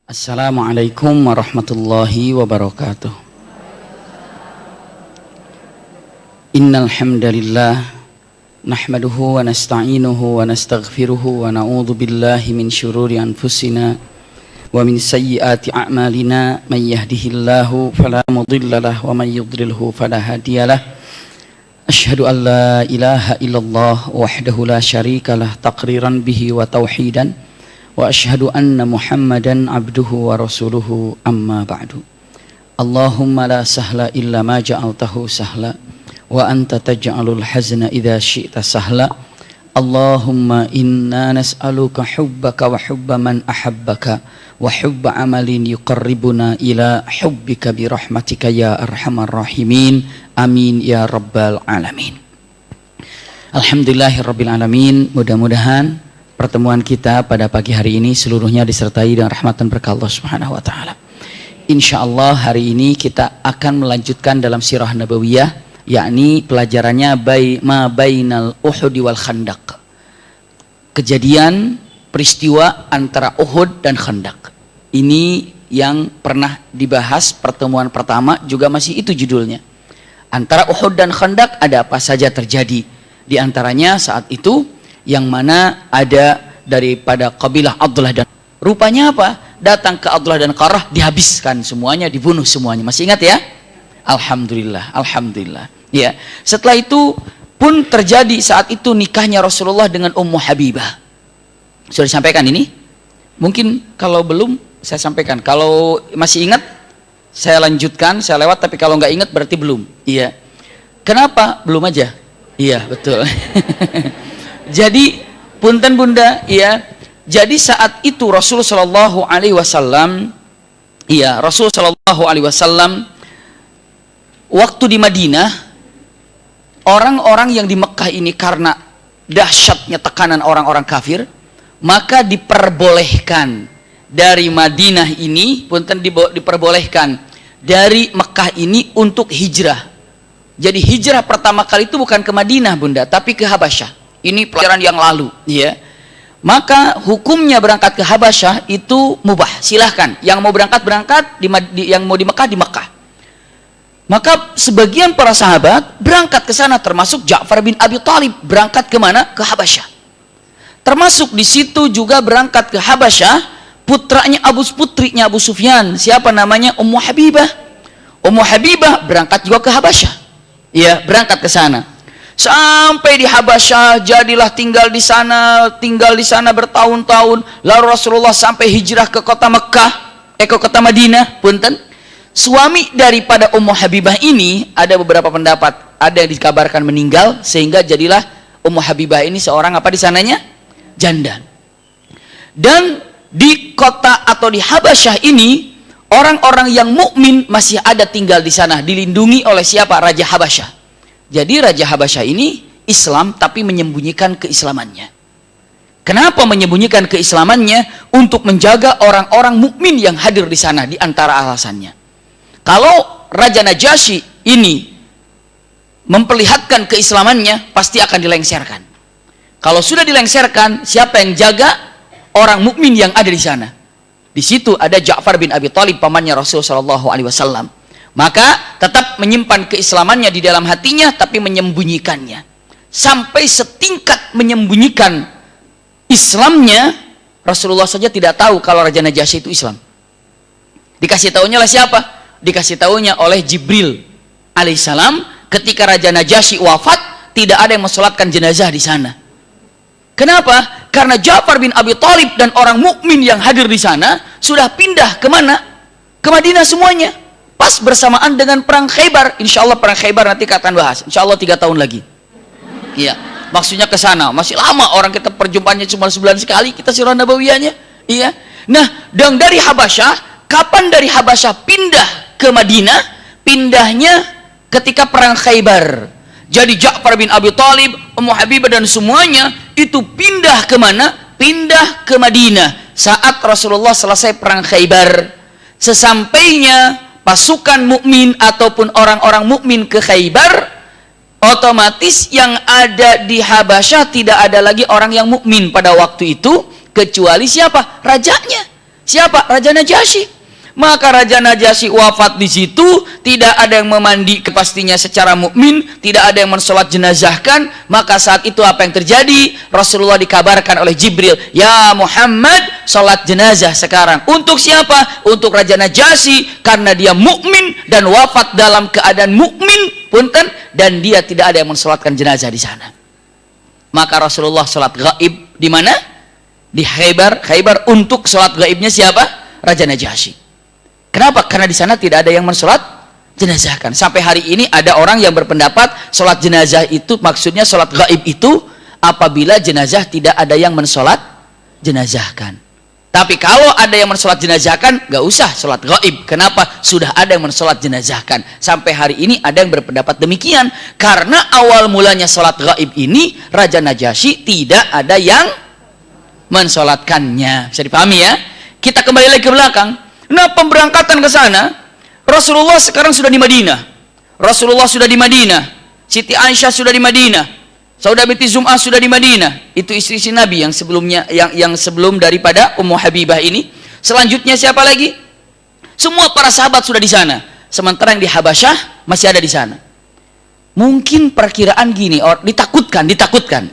Assalamualaikum warahmatullahi wabarakatuh. Innal hamdalillah nahmaduhu wa nasta'inuhu wa nastaghfiruhu wa na'udzu billahi min syururi anfusina wa min sayyiati a'malina. May yahdihillahu fala mudhillalah wa may yudlilhu fala hadiyalah. Asyhadu an la ilaha illallah wahdahu la syarikalah taqriran bihi wa tauhidan. Wa asyhadu anna Muhammadan abduhu wa rasuluhu amma ba'du. Allahumma la sahla illa ma ja'altahu sahla wa anta taj'alul hazna idza syi'ta sahla. Allahumma inna nas'aluka hubbaka wa hubba man ahabbaka wa hubba amalin yuqarribuna ila hubbika bi rahmatika ya arhamar rahimin. Amin ya rabbal alamin. Alhamdulillahirabbil alamin. Mudah-mudahan pertemuan kita pada pagi hari ini seluruhnya disertai dengan rahmat dan berkah Allah Subhanahu wa taala. Insyaallah hari ini kita akan melanjutkan dalam sirah nabawiyah, yakni pelajarannya ma bainal Uhud wal Khandaq. Kejadian peristiwa antara Uhud dan Khandaq. Ini yang pernah dibahas pertemuan pertama, juga masih itu judulnya. Antara Uhud dan Khandaq ada apa saja terjadi? Di antaranya saat itu yang mana ada daripada kabilah Abdullah dan rupanya apa? Datang ke Abdullah dan Qarah, dihabiskan semuanya, dibunuh semuanya. Masih ingat ya? Alhamdulillah, alhamdulillah. Ya, setelah itu pun terjadi saat itu nikahnya Rasulullah dengan Ummu Habibah. Sudah disampaikan ini? Mungkin kalau belum saya sampaikan. Kalau masih ingat saya lanjutkan, saya lewat, tapi kalau nggak ingat berarti belum. Iya. Kenapa? Belum aja. Iya, betul. Jadi punten bunda, ya. Jadi saat itu Rasul Shallallahu Alaihi Wasallam, ya, Rasul Shallallahu Alaihi Wasallam waktu di Madinah, orang-orang yang di Mekah ini karena dahsyatnya tekanan orang-orang kafir, maka diperbolehkan dari Madinah ini, punten diperbolehkan dari Mekah ini untuk hijrah. Jadi hijrah pertama kali itu bukan ke Madinah bunda, tapi ke Habasyah. Ini pelajaran yang lalu, ya. Maka hukumnya berangkat ke Habasyah itu mubah, silahkan. Yang mau berangkat yang mau di Mekah di Mekah. Maka sebagian para sahabat berangkat ke sana, termasuk Ja'far bin Abi Thalib berangkat ke mana? Ke Habasyah. Termasuk di situ juga berangkat ke Habasyah putrinya Abu Sufyan. Siapa namanya? Ummu Habibah. Ummu Habibah berangkat juga ke Habasyah. Ya, berangkat ke sana. Sampai di Habasyah, jadilah tinggal di sana bertahun-tahun. Lalu Rasulullah sampai hijrah ke kota Mekah, ke kota Madinah, punten. Suami daripada Ummu Habibah ini ada beberapa pendapat. Ada yang dikabarkan meninggal, sehingga jadilah Ummu Habibah ini seorang apa di sananya? Janda. Dan di kota atau di Habasyah ini, orang-orang yang mukmin masih ada tinggal di sana, dilindungi oleh siapa? Raja Habasyah. Jadi Raja Habasyah ini Islam tapi menyembunyikan keislamannya. Kenapa menyembunyikan keislamannya? Untuk menjaga orang-orang mukmin yang hadir di sana, di antara alasannya. Kalau Raja Najasyi ini memperlihatkan keislamannya, pasti akan dilengserkan. Kalau sudah dilengserkan, siapa yang jaga? Orang mukmin yang ada di sana. Di situ ada Ja'far bin Abi Thalib, pamannya Rasulullah SAW. Maka tetap menyimpan keislamannya di dalam hatinya, tapi menyembunyikannya. Sampai setingkat menyembunyikan Islamnya, Rasulullah saja tidak tahu kalau Raja Najasyi itu Islam. Dikasih tahunya oleh siapa? Dikasih tahunya oleh Jibril alaihissalam. Ketika Raja Najasyi wafat, tidak ada yang mensolatkan jenazah di sana. Kenapa? Karena Ja'far bin Abi Thalib dan orang mukmin yang hadir di sana sudah pindah ke mana? Ke Madinah semuanya. Pas bersamaan dengan perang Khaybar. Insya Allah perang Khaybar nanti kita akan bahas. Insya Allah 3 tahun lagi. Iya, maksudnya ke sana. Masih lama, orang kita perjumpaannya cuma sebulan sekali. Kita sirah nabawiyahnya. Iya. Nah, dan dari Habasyah, kapan dari Habasyah pindah ke Madinah? Pindahnya ketika perang Khaybar. Jadi Ja'far bin Abi Thalib, Ummu Habibah dan semuanya itu pindah ke mana? Pindah ke Madinah. Saat Rasulullah selesai perang Khaybar. Sesampainya pasukan mukmin ataupun orang-orang mukmin ke Khaybar, otomatis yang ada di Habasyah tidak ada lagi orang yang mukmin pada waktu itu, kecuali siapa? Rajanya. Siapa? Raja Najasyi. Maka Raja Najasyi wafat di situ, tidak ada yang memandi pastinya secara mukmin, tidak ada yang mensolat jenazahkan. Maka saat itu apa yang terjadi? Rasulullah dikabarkan oleh Jibril, ya Muhammad, solat jenazah sekarang. Untuk siapa? Untuk Raja Najasyi, karena dia mukmin dan wafat dalam keadaan mukmin, punten, dan dia tidak ada yang mensolatkan jenazah di sana. Maka Rasulullah solat gaib di mana? Di Khaybar. Khaybar untuk solat gaibnya siapa? Raja Najasyi. Kenapa? Karena di sana tidak ada yang mensolat jenazahkan. Sampai hari ini ada orang yang berpendapat solat jenazah itu maksudnya solat gaib itu apabila jenazah tidak ada yang mensolat jenazahkan. Tapi kalau ada yang mensolat jenazahkan, gak usah solat gaib. Kenapa? Sudah ada yang mensolat jenazahkan. Sampai hari ini ada yang berpendapat demikian. Karena awal mulanya solat gaib ini Raja Najasyi tidak ada yang mensolatkannya. Bisa dipahami ya? Kita kembali lagi ke belakang. Nah, pemberangkatan ke sana, Rasulullah sekarang sudah di Madinah. Rasulullah sudah di Madinah. Siti Aisyah sudah di Madinah. Saudah binti Zum'ah sudah di Madinah. Itu istri Nabi yang sebelumnya, yang sebelum daripada Ummu Habibah ini. Selanjutnya siapa lagi? Semua para sahabat sudah di sana. Sementara yang di Habasyah masih ada di sana. Mungkin perkiraan gini, ditakutkan.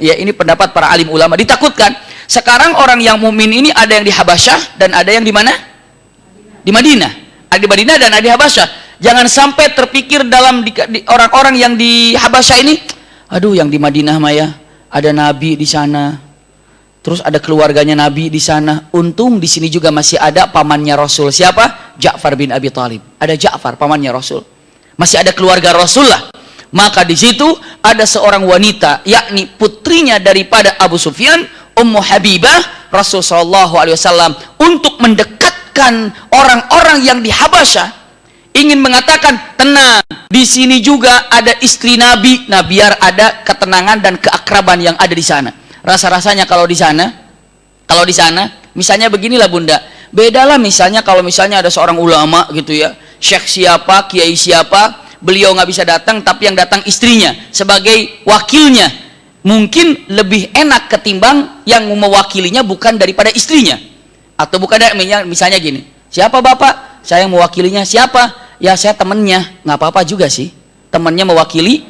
Ya, ini pendapat para alim ulama, ditakutkan. Sekarang orang yang mukmin ini ada yang di Habasyah dan ada yang di mana? Di Madinah. Ada di Madinah dan ada di Habasyah. Jangan sampai terpikir dalam orang-orang yang di Habasyah ini, aduh yang di Madinah Maya ada Nabi di sana, terus ada keluarganya Nabi di sana. Untung di sini juga masih ada pamannya Rasul. Siapa? Ja'far bin Abi Thalib. Ada Ja'far pamannya Rasul. Masih ada keluarga Rasul lah. Maka di situ ada seorang wanita, yakni putrinya daripada Abu Sufyan, Ummu Habibah. Rasul SAW untuk mendekatkan orang-orang yang di Habasyah, ingin mengatakan, tenang, di sini juga ada istri Nabi. Nah, biar ada ketenangan dan keakraban yang ada di sana. Rasa-rasanya kalau di sana, misalnya beginilah Bunda, bedalah misalnya kalau misalnya ada seorang ulama gitu ya, syekh siapa, kiai siapa, beliau nggak bisa datang, tapi yang datang istrinya sebagai wakilnya, mungkin lebih enak ketimbang yang mewakilinya bukan daripada istrinya. Atau bukan, misalnya gini, siapa bapak? Saya yang mewakilinya. Siapa? Ya saya temennya. Nggak apa-apa juga sih, temennya mewakili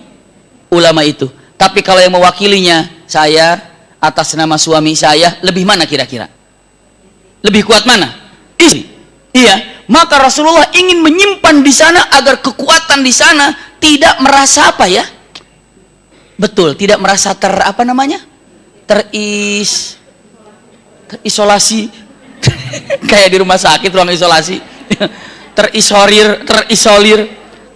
ulama itu. Tapi kalau yang mewakilinya saya atas nama suami saya, lebih mana kira-kira? Lebih kuat mana? Istri. Iya. Maka Rasulullah ingin menyimpan di sana agar kekuatan di sana tidak merasa apa ya? Betul, tidak merasa terisolasi. Kayak di rumah sakit ruang isolasi. terisolir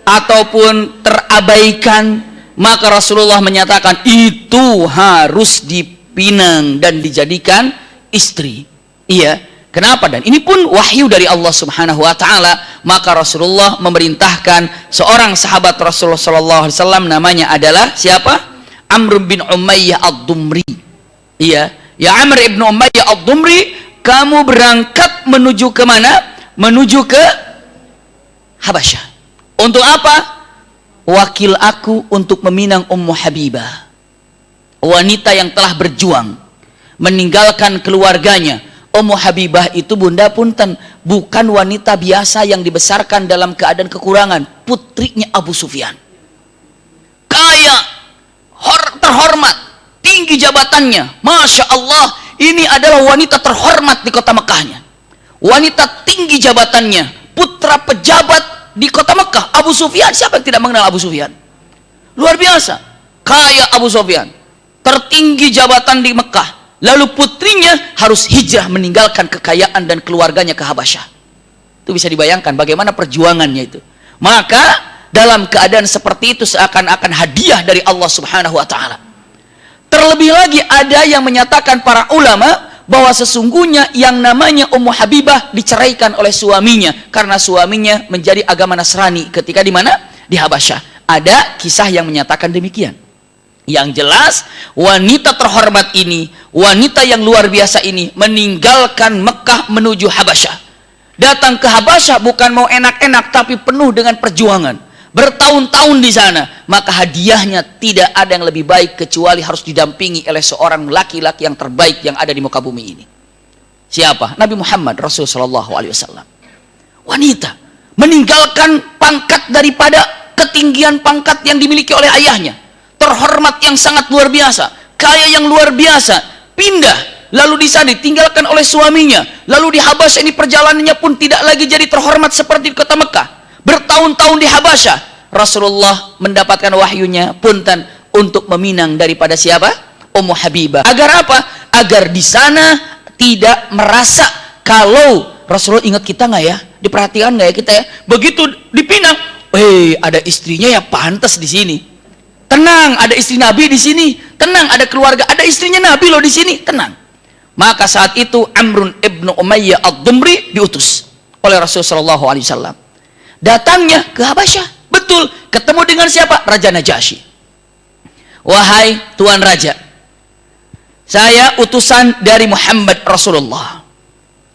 ataupun terabaikan. Maka Rasulullah menyatakan itu harus dipinang dan dijadikan istri. Iya. Kenapa? Dan ini pun wahyu dari Allah Subhanahu wa taala. Maka Rasulullah memerintahkan seorang sahabat Rasulullah sallallahu alaihi wasallam, namanya adalah siapa? Amr bin Umayyah ad-Dumri. Iya, ya Amr ibn Umayyah ad-Dumri, kamu berangkat menuju ke mana? Menuju ke Habasyah. Untuk apa? Wakil aku untuk meminang Ummu Habibah, wanita yang telah berjuang meninggalkan keluarganya. Ummu Habibah itu Bunda punten, bukan wanita biasa yang dibesarkan dalam keadaan kekurangan. Putrinya Abu Sufyan, kaya, terhormat, tinggi jabatannya. Masya Allah, ini adalah wanita terhormat di kota Mekahnya, wanita tinggi jabatannya, putra pejabat di kota Mekah. Abu Sufyan, siapa yang tidak mengenal Abu Sufyan? Luar biasa, kaya Abu Sufyan, tertinggi jabatan di Mekah. Lalu putrinya harus hijrah meninggalkan kekayaan dan keluarganya ke Habasyah. Itu bisa dibayangkan bagaimana perjuangannya itu. Maka dalam keadaan seperti itu seakan-akan hadiah dari Allah Subhanahu wa taala. Terlebih lagi ada yang menyatakan para ulama bahwa sesungguhnya yang namanya Ummu Habibah diceraikan oleh suaminya karena suaminya menjadi agama Nasrani ketika di mana? Di Habasyah. Ada kisah yang menyatakan demikian. Yang jelas wanita terhormat ini, wanita yang luar biasa ini meninggalkan Mekah menuju Habasyah. Datang ke Habasyah bukan mau enak-enak, tapi penuh dengan perjuangan. Bertahun-tahun di sana. Maka hadiahnya tidak ada yang lebih baik kecuali harus didampingi oleh seorang laki-laki yang terbaik yang ada di muka bumi ini. Siapa? Nabi Muhammad Rasul sallallahu alaihi wasallam. Wanita meninggalkan pangkat daripada ketinggian pangkat yang dimiliki oleh ayahnya, terhormat yang sangat luar biasa, kaya yang luar biasa, pindah lalu di sana ditinggalkan oleh suaminya, lalu di Habasyah ini perjalanannya pun tidak lagi jadi terhormat seperti di kota Mekah. Bertahun-tahun di Habasyah Rasulullah mendapatkan wahyunya punten untuk meminang daripada siapa? Ummu Habibah. Agar apa? Agar di sana tidak merasa kalau Rasulullah ingat kita nggak ya? Diperhatikan nggak ya kita ya? Begitu dipinang, ada istrinya yang pantas di sini. Tenang, ada istri Nabi di sini. Tenang, ada keluarga, ada istrinya Nabi loh di sini. Tenang. Maka saat itu Amrun ibnu Umayyah ad-Dumri diutus oleh Rasulullah SAW. Datangnya ke Habasyah. Betul, ketemu dengan siapa? Raja Najasyi. Wahai Tuan Raja, saya utusan dari Muhammad Rasulullah.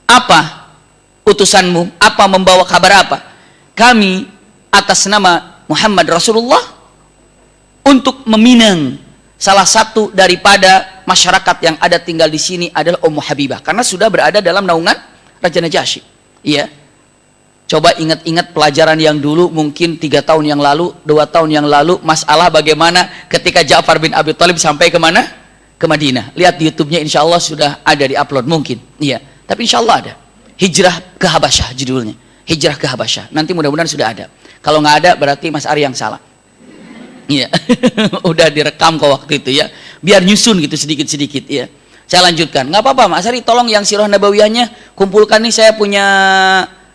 Apa utusanmu? Apa membawa kabar apa? Kami atas nama Muhammad Rasulullah untuk meminang salah satu daripada masyarakat yang ada tinggal di sini adalah Ummu Habibah, karena sudah berada dalam naungan Raja Najasyi. Iya. Coba ingat-ingat pelajaran yang dulu, mungkin 3 tahun yang lalu, 2 tahun yang lalu, masalah bagaimana ketika Ja'far bin Abi Thalib sampai kemana? Ke Madinah. Lihat di YouTube-nya, insya Allah sudah ada di upload mungkin. Iya. Tapi insya Allah ada. Hijrah ke Habasyah judulnya. Hijrah ke Habasyah. Nanti mudah-mudahan sudah ada. Kalau nggak ada berarti Mas Ari yang salah. Iya. Udah direkam kok waktu itu ya. Biar nyusun gitu sedikit-sedikit ya. Saya lanjutkan. Nggak apa-apa Mas Ari, tolong yang sirah nabawiyahnya kumpulkan nih, saya punya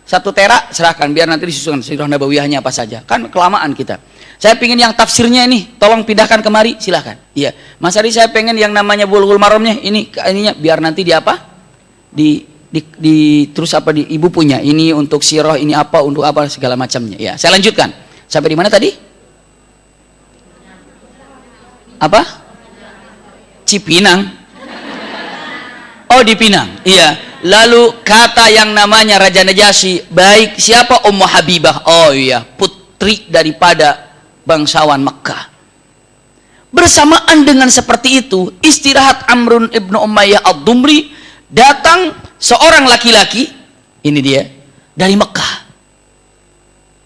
1 tera, serahkan biar nanti disusun sirah nabawiyahnya apa saja. Kan kelamaan kita. Saya pengen yang tafsirnya ini, tolong pindahkan kemari, silahkan. Iya. Mas Ari, saya pengen yang namanya Bulughul Maramnya ininya biar nanti di apa? Terus apa di ibu punya ini untuk sirah, ini apa untuk apa segala macamnya. Ya, saya lanjutkan. Sampai di mana tadi? Apa? Cipinang. Oh, di Pinang. Iya. Lalu kata yang namanya Raja Najasyi, baik, siapa? Ummu Habibah. Oh iya, putri daripada bangsawan Mekkah. Bersamaan dengan seperti itu, istirahat Amrun ibnu Umayyah ad-Dumri, datang seorang laki-laki, ini dia, dari Mekkah.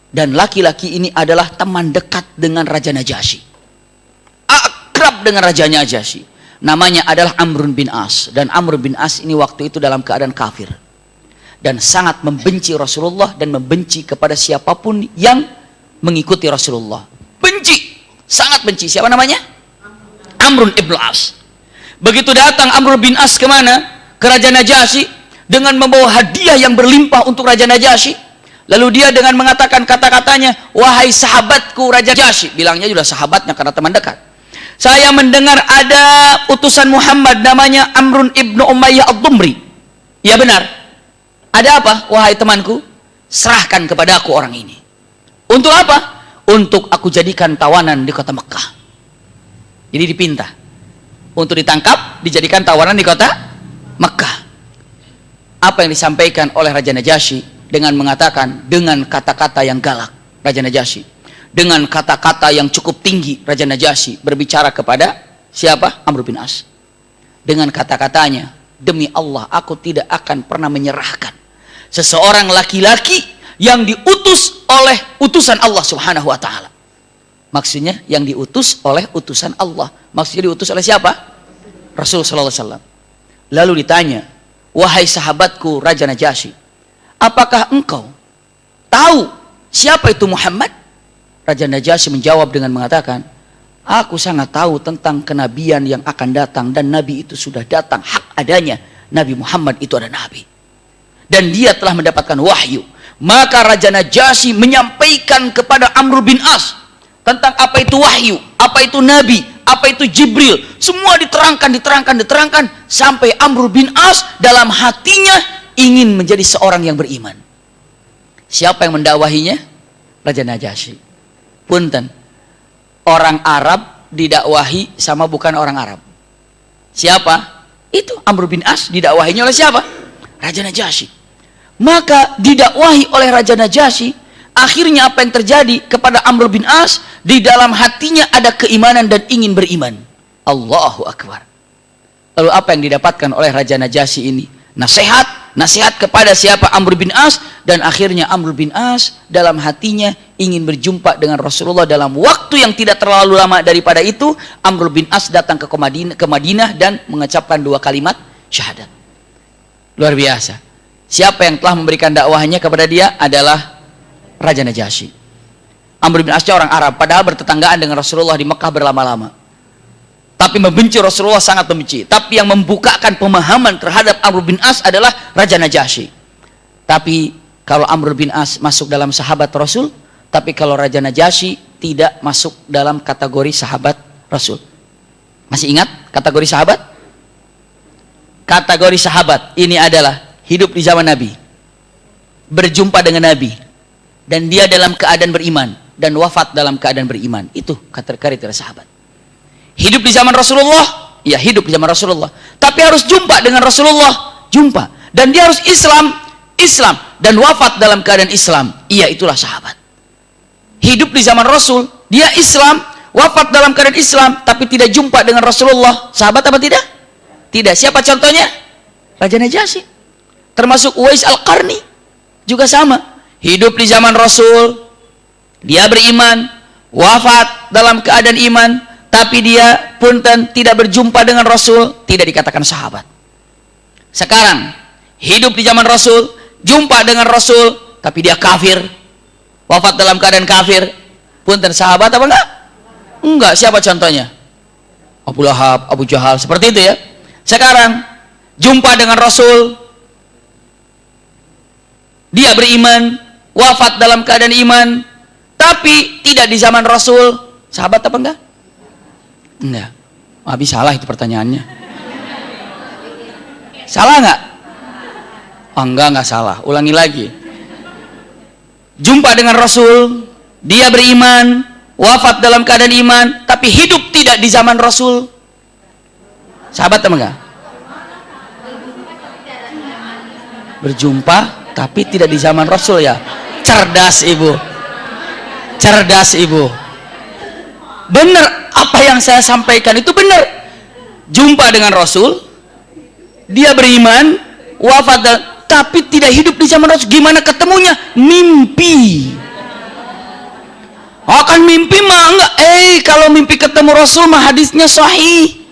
Dan laki-laki ini adalah teman dekat dengan Raja Najasyi. Akrab dengan Raja Najasyi. Namanya adalah Amrun bin As. Dan Amr bin As ini waktu itu dalam keadaan kafir. Dan sangat membenci Rasulullah dan membenci kepada siapapun yang mengikuti Rasulullah. Benci. Sangat benci. Siapa namanya? Amrun ibn As. Begitu datang Amr bin As kemana? Ke Raja Najasyi. Dengan membawa hadiah yang berlimpah untuk Raja Najasyi. Lalu dia dengan mengatakan kata-katanya, wahai sahabatku Raja Najasyi. Bilangnya juga sahabatnya karena teman dekat. Saya mendengar ada utusan Muhammad namanya Amrun ibnu Umayyah ad-Dumri. Ya benar. Ada apa? Wahai temanku, serahkan kepada aku orang ini. Untuk apa? Untuk aku jadikan tawanan di kota Mekkah. Jadi dipinta untuk ditangkap, dijadikan tawanan di kota Mekkah. Apa yang disampaikan oleh Raja Najasyi dengan mengatakan, dengan kata-kata yang galak, Raja Najasyi dengan kata-kata yang cukup tinggi, Raja Najasyi berbicara kepada siapa? Amr bin As. Dengan kata-katanya, demi Allah aku tidak akan pernah menyerahkan seseorang laki-laki yang diutus oleh utusan Allah Subhanahu wa taala. Maksudnya yang diutus oleh utusan Allah. Maksudnya diutus oleh siapa? Rasul sallallahu alaihi wasallam. Lalu ditanya, wahai sahabatku Raja Najasyi, apakah engkau tahu siapa itu Muhammad? Raja Najasyi menjawab dengan mengatakan, aku sangat tahu tentang kenabian yang akan datang, dan Nabi itu sudah datang hak adanya. Nabi Muhammad itu ada Nabi. Dan dia telah mendapatkan wahyu. Maka Raja Najasyi menyampaikan kepada Amr bin As tentang apa itu wahyu, apa itu Nabi, apa itu Jibril. Semua diterangkan, sampai Amr bin As dalam hatinya ingin menjadi seorang yang beriman. Siapa yang mendakwahinya? Raja Najasyi. Punten, orang Arab didakwahi sama bukan orang Arab. Siapa? Itu Amr bin As didakwahinya oleh siapa? Raja Najasyi. Maka didakwahi oleh Raja Najasyi, akhirnya apa yang terjadi kepada Amr bin As? Di dalam hatinya ada keimanan dan ingin beriman. Allahu Akbar. Lalu apa yang didapatkan oleh Raja Najasyi ini? nasihat kepada siapa? Amr bin As. Dan akhirnya Amr bin As dalam hatinya ingin berjumpa dengan Rasulullah dalam waktu yang tidak terlalu lama. Daripada itu Amr bin As datang ke Madinah dan mengucapkan 2 kalimat syahadat. Luar biasa. Siapa yang telah memberikan dakwahnya kepada dia adalah Raja Najasyi. Amr bin As orang Arab, padahal bertetanggaan dengan Rasulullah di Mekah berlama-lama, tapi membenci Rasulullah, sangat membenci. Tapi yang membukakan pemahaman terhadap Amr bin As adalah Raja Najasyi. Tapi kalau Amr bin As masuk dalam sahabat Rasul, tapi kalau Raja Najasyi tidak masuk dalam kategori sahabat Rasul. Masih ingat kategori sahabat? Kategori sahabat ini adalah hidup di zaman Nabi, berjumpa dengan Nabi, dan dia dalam keadaan beriman, dan wafat dalam keadaan beriman. Itu kriteria sahabat. Hidup di zaman Rasulullah, ya hidup di zaman Rasulullah, tapi harus jumpa dengan Rasulullah, jumpa, dan dia harus Islam, dan wafat dalam keadaan Islam. Iya, itulah sahabat. Hidup di zaman Rasul, dia Islam, wafat dalam keadaan Islam, tapi tidak jumpa dengan Rasulullah. Sahabat apa tidak? Tidak. Siapa contohnya? Raja Najasyi. Termasuk Uwais Al-Qarni juga sama. Hidup di zaman Rasul, dia beriman, wafat dalam keadaan iman, tapi dia punten tidak berjumpa dengan Rasul, tidak dikatakan sahabat. Sekarang hidup di zaman Rasul, jumpa dengan Rasul, tapi dia kafir, wafat dalam keadaan kafir, punten sahabat apa enggak? Enggak. Siapa contohnya? Abu Lahab, Abu Jahal, seperti itu ya. Sekarang jumpa dengan Rasul, dia beriman, wafat dalam keadaan iman, tapi tidak di zaman Rasul, sahabat apa enggak? Enggak. Habis salah itu pertanyaannya. Salah enggak? Oh, enggak salah. Ulangi lagi. Jumpa dengan Rasul, dia beriman, wafat dalam keadaan iman, tapi hidup tidak di zaman Rasul, sahabat apa enggak? Berjumpa tapi tidak di zaman Rasul ya. Cerdas ibu, cerdas ibu. Benar apa yang saya sampaikan itu benar. Jumpa dengan Rasul, dia beriman, wafat, tapi tidak hidup di zaman Rasul. Gimana ketemunya? Mimpi. Akan mimpi mah enggak. Kalau mimpi ketemu Rasul mah hadisnya sahih.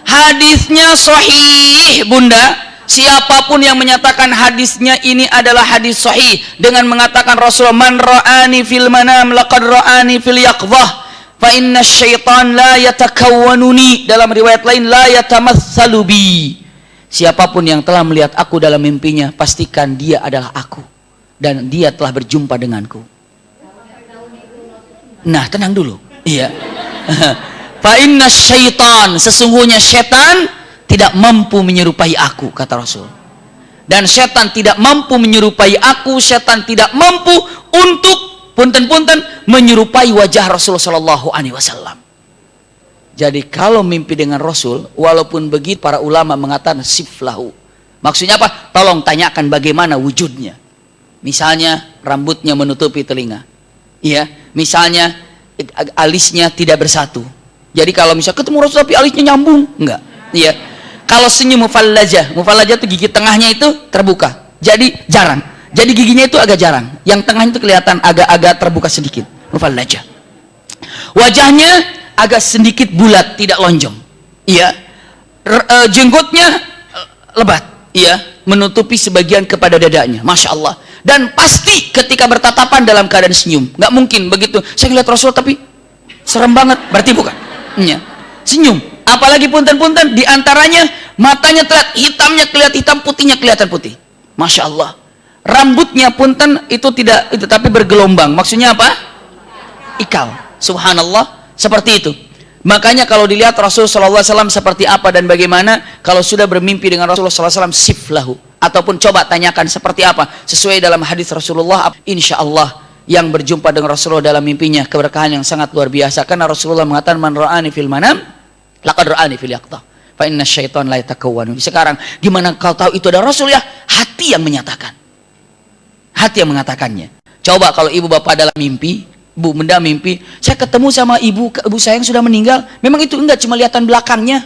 Hadisnya sahih, Bunda. Siapapun yang menyatakan hadisnya ini adalah hadis sahih dengan mengatakan Rasul, man ra'ani fil manam laqad ra'ani fil yaqdhah fa inna syaitan la yatakawwanuni, dalam riwayat lain la yatamatsalu bi. Siapapun yang telah melihat aku dalam mimpinya, pastikan dia adalah aku dan dia telah berjumpa denganku. Nah, tenang dulu. Iya. Fa inna syaitan, sesungguhnya setan tidak mampu menyerupai aku, kata Rasul. Dan setan tidak mampu menyerupai aku, setan tidak mampu untuk punten-punten menyerupai wajah Rasulullah sallallahu alaihi wasallam. Jadi kalau mimpi dengan Rasul, walaupun begitu para ulama mengatakan siflahu. Maksudnya apa? Tolong tanyakan bagaimana wujudnya. Misalnya rambutnya menutupi telinga. Iya, misalnya alisnya tidak bersatu. Jadi kalau misalnya ketemu Rasul tapi alisnya nyambung, enggak. Iya. Kalau senyum mufallajah itu gigi tengahnya itu terbuka, jadi jarang. Jadi giginya itu agak jarang. Yang tengahnya itu kelihatan agak-agak terbuka sedikit. Mufallajah. Wajahnya agak sedikit bulat, tidak lonjong. Iya. Jenggotnya lebat. Iya. Menutupi sebagian kepada dadanya. Masya Allah. Dan pasti ketika bertatapan dalam keadaan senyum. Nggak mungkin begitu. Saya lihat Rasul tapi serem banget. Berarti bukan. Iya. Senyum. Apalagi punten-punten diantaranya matanya terlihat hitamnya kelihatan hitam, putihnya kelihatan putih. Masya Allah. Rambutnya punten itu tidak itu tapi bergelombang. Maksudnya apa? Ikal. Subhanallah. Seperti itu. Makanya kalau dilihat Rasul sallallahu alaihi wasallam seperti apa dan bagaimana, kalau sudah bermimpi dengan Rasulullah sallallahu alaihi wasallam, siflahu. Ataupun coba tanyakan seperti apa sesuai dalam hadis Rasulullah. Insya Allah yang berjumpa dengan Rasulullah dalam mimpinya keberkahan yang sangat luar biasa. Karena Rasulullah mengatakan man ra'ani fil manam laqad ra'ani fil yaqdhah fa inna syaitan la yatakawwanu. Sekarang gimana kau tahu itu ada Rasul ya? Hati yang menyatakan. Hati yang mengatakannya. Coba kalau ibu bapak dalam mimpi, bu benda mimpi, saya ketemu sama ibu saya yang sudah meninggal, memang itu enggak cuma lihatan belakangnya,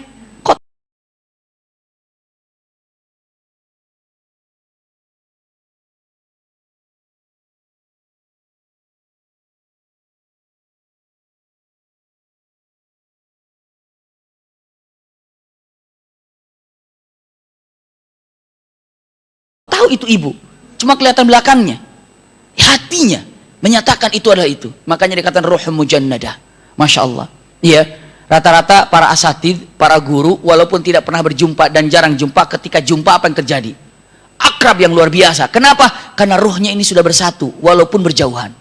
tahu itu ibu, cuma kelihatan belakangnya. Hatinya menyatakan itu adalah itu. Makanya dikatakan ruh mujannadah. Masya Allah. Iya. Rata-rata para asatid, para guru, walaupun tidak pernah berjumpa dan jarang jumpa, ketika jumpa apa yang terjadi? Akrab yang luar biasa. Kenapa? Karena ruhnya ini sudah bersatu, walaupun berjauhan.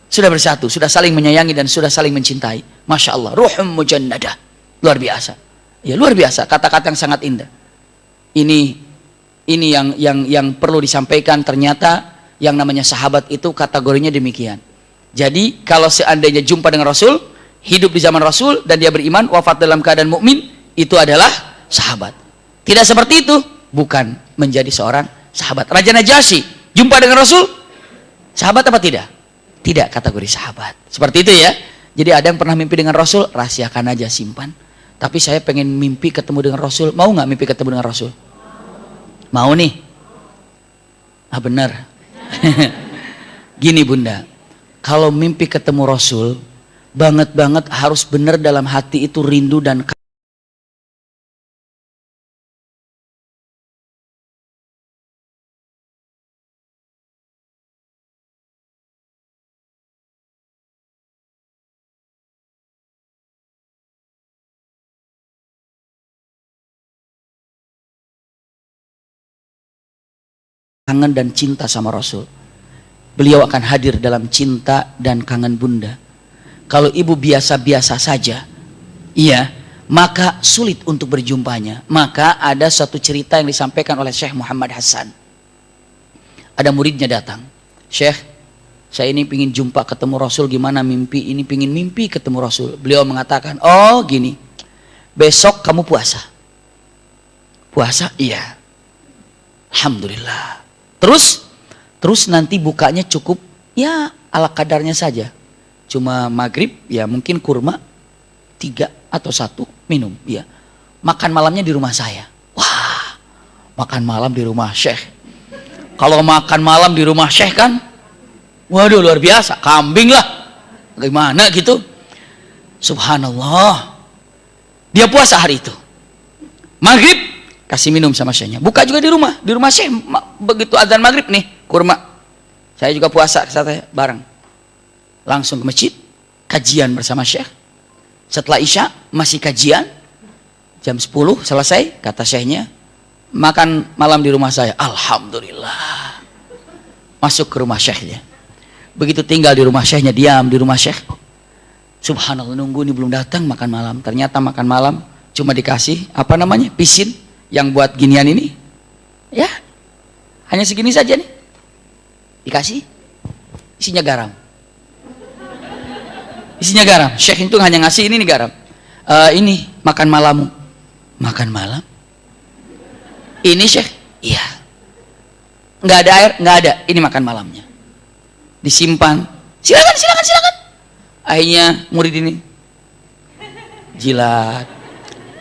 Sudah bersatu, sudah saling menyayangi dan sudah saling mencintai. Masya Allah. Ruh mujannadah. Luar biasa. Ya, luar biasa. Kata-kata yang sangat indah. Ini yang perlu disampaikan. Ternyata yang namanya sahabat itu kategorinya demikian. Jadi kalau seandainya jumpa dengan Rasul, hidup di zaman Rasul dan dia beriman, wafat dalam keadaan mukmin, itu adalah sahabat. Tidak seperti itu, bukan menjadi seorang sahabat. Raja Najasyi jumpa dengan Rasul, sahabat apa tidak? Tidak kategori sahabat. Seperti itu ya. Jadi ada yang pernah mimpi dengan Rasul, rahasiakan aja, simpan. Tapi saya pengen mimpi ketemu dengan Rasul. Mau nggak mimpi ketemu dengan Rasul? Mau nih? Ah benar. Gini bunda, kalau mimpi ketemu Rasul, banget harus benar dalam hati itu rindu dan kangen dan cinta sama Rasul. Beliau akan hadir dalam cinta dan kangen bunda. Kalau ibu biasa-biasa saja, iya, maka sulit untuk berjumpanya. Maka ada satu cerita yang disampaikan oleh Syekh Muhammad Hasan. Ada muridnya datang, Syekh, saya ini pingin jumpa ketemu Rasul, gimana mimpi ini, pingin mimpi ketemu Rasul. Beliau mengatakan, oh gini, besok kamu puasa. Puasa? Iya. Alhamdulillah. Terus nanti bukanya cukup ya ala kadarnya saja. Cuma maghrib ya mungkin kurma 3 atau 1 minum ya. Makan malamnya di rumah saya. Wah, makan malam di rumah Syekh. Kalau makan malam di rumah Syekh kan, waduh luar biasa, kambing lah. Gimana gitu? Subhanallah. Dia puasa hari itu. Maghrib kasih minum sama Syekhnya. Buka juga di rumah Syekh. Begitu azan maghrib nih, kurma. Saya juga puasa, saya bareng. Langsung ke masjid, kajian bersama Syekh. Setelah Isya masih kajian. Jam 10 selesai, kata Syekhnya, makan malam di rumah saya. Alhamdulillah. Masuk ke rumah Syekhnya. Begitu tinggal di rumah Syekhnya, diam di rumah Syekh. Subhanallah, nunggu ini belum datang makan malam. Ternyata makan malam cuma dikasih apa namanya? Pisin yang buat ginian ini. Ya. Hanya segini saja nih. Dikasih isinya garam. Isinya garam. Syekh itu hanya ngasih ini nih garam. Ini makan malammu. Makan malam? Ini Syekh? Iya. Nggak ada air? Nggak ada. Ini makan malamnya. Disimpan. Silakan. Akhirnya murid ini jilat,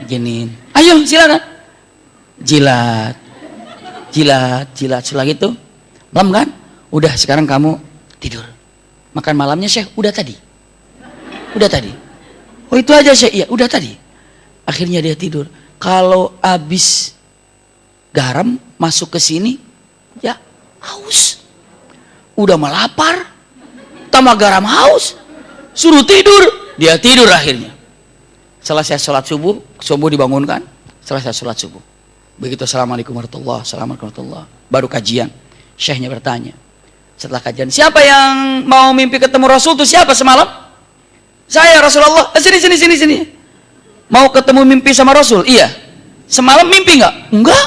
giniin. Ayo silakan. Jilat. Setelah itu malam kan? Udah sekarang kamu tidur. Makan malamnya Syekh udah tadi. Oh itu aja Syekh? Iya udah tadi. Akhirnya dia tidur. Kalau habis garam masuk ke sini, ya haus. Udah melapar, tambah garam haus. Suruh tidur, dia tidur akhirnya. Selesai sholat subuh dibangunkan. Selesai sholat subuh. Begitu assalamualaikum warahmatullahi wabarakatuh. Baru kajian. Syekhnya bertanya. Setelah kajian, siapa yang mau mimpi ketemu Rasul itu siapa semalam? Saya Rasulullah. Sini. Mau ketemu mimpi sama Rasul? Iya. Semalam mimpi nggak? Enggak.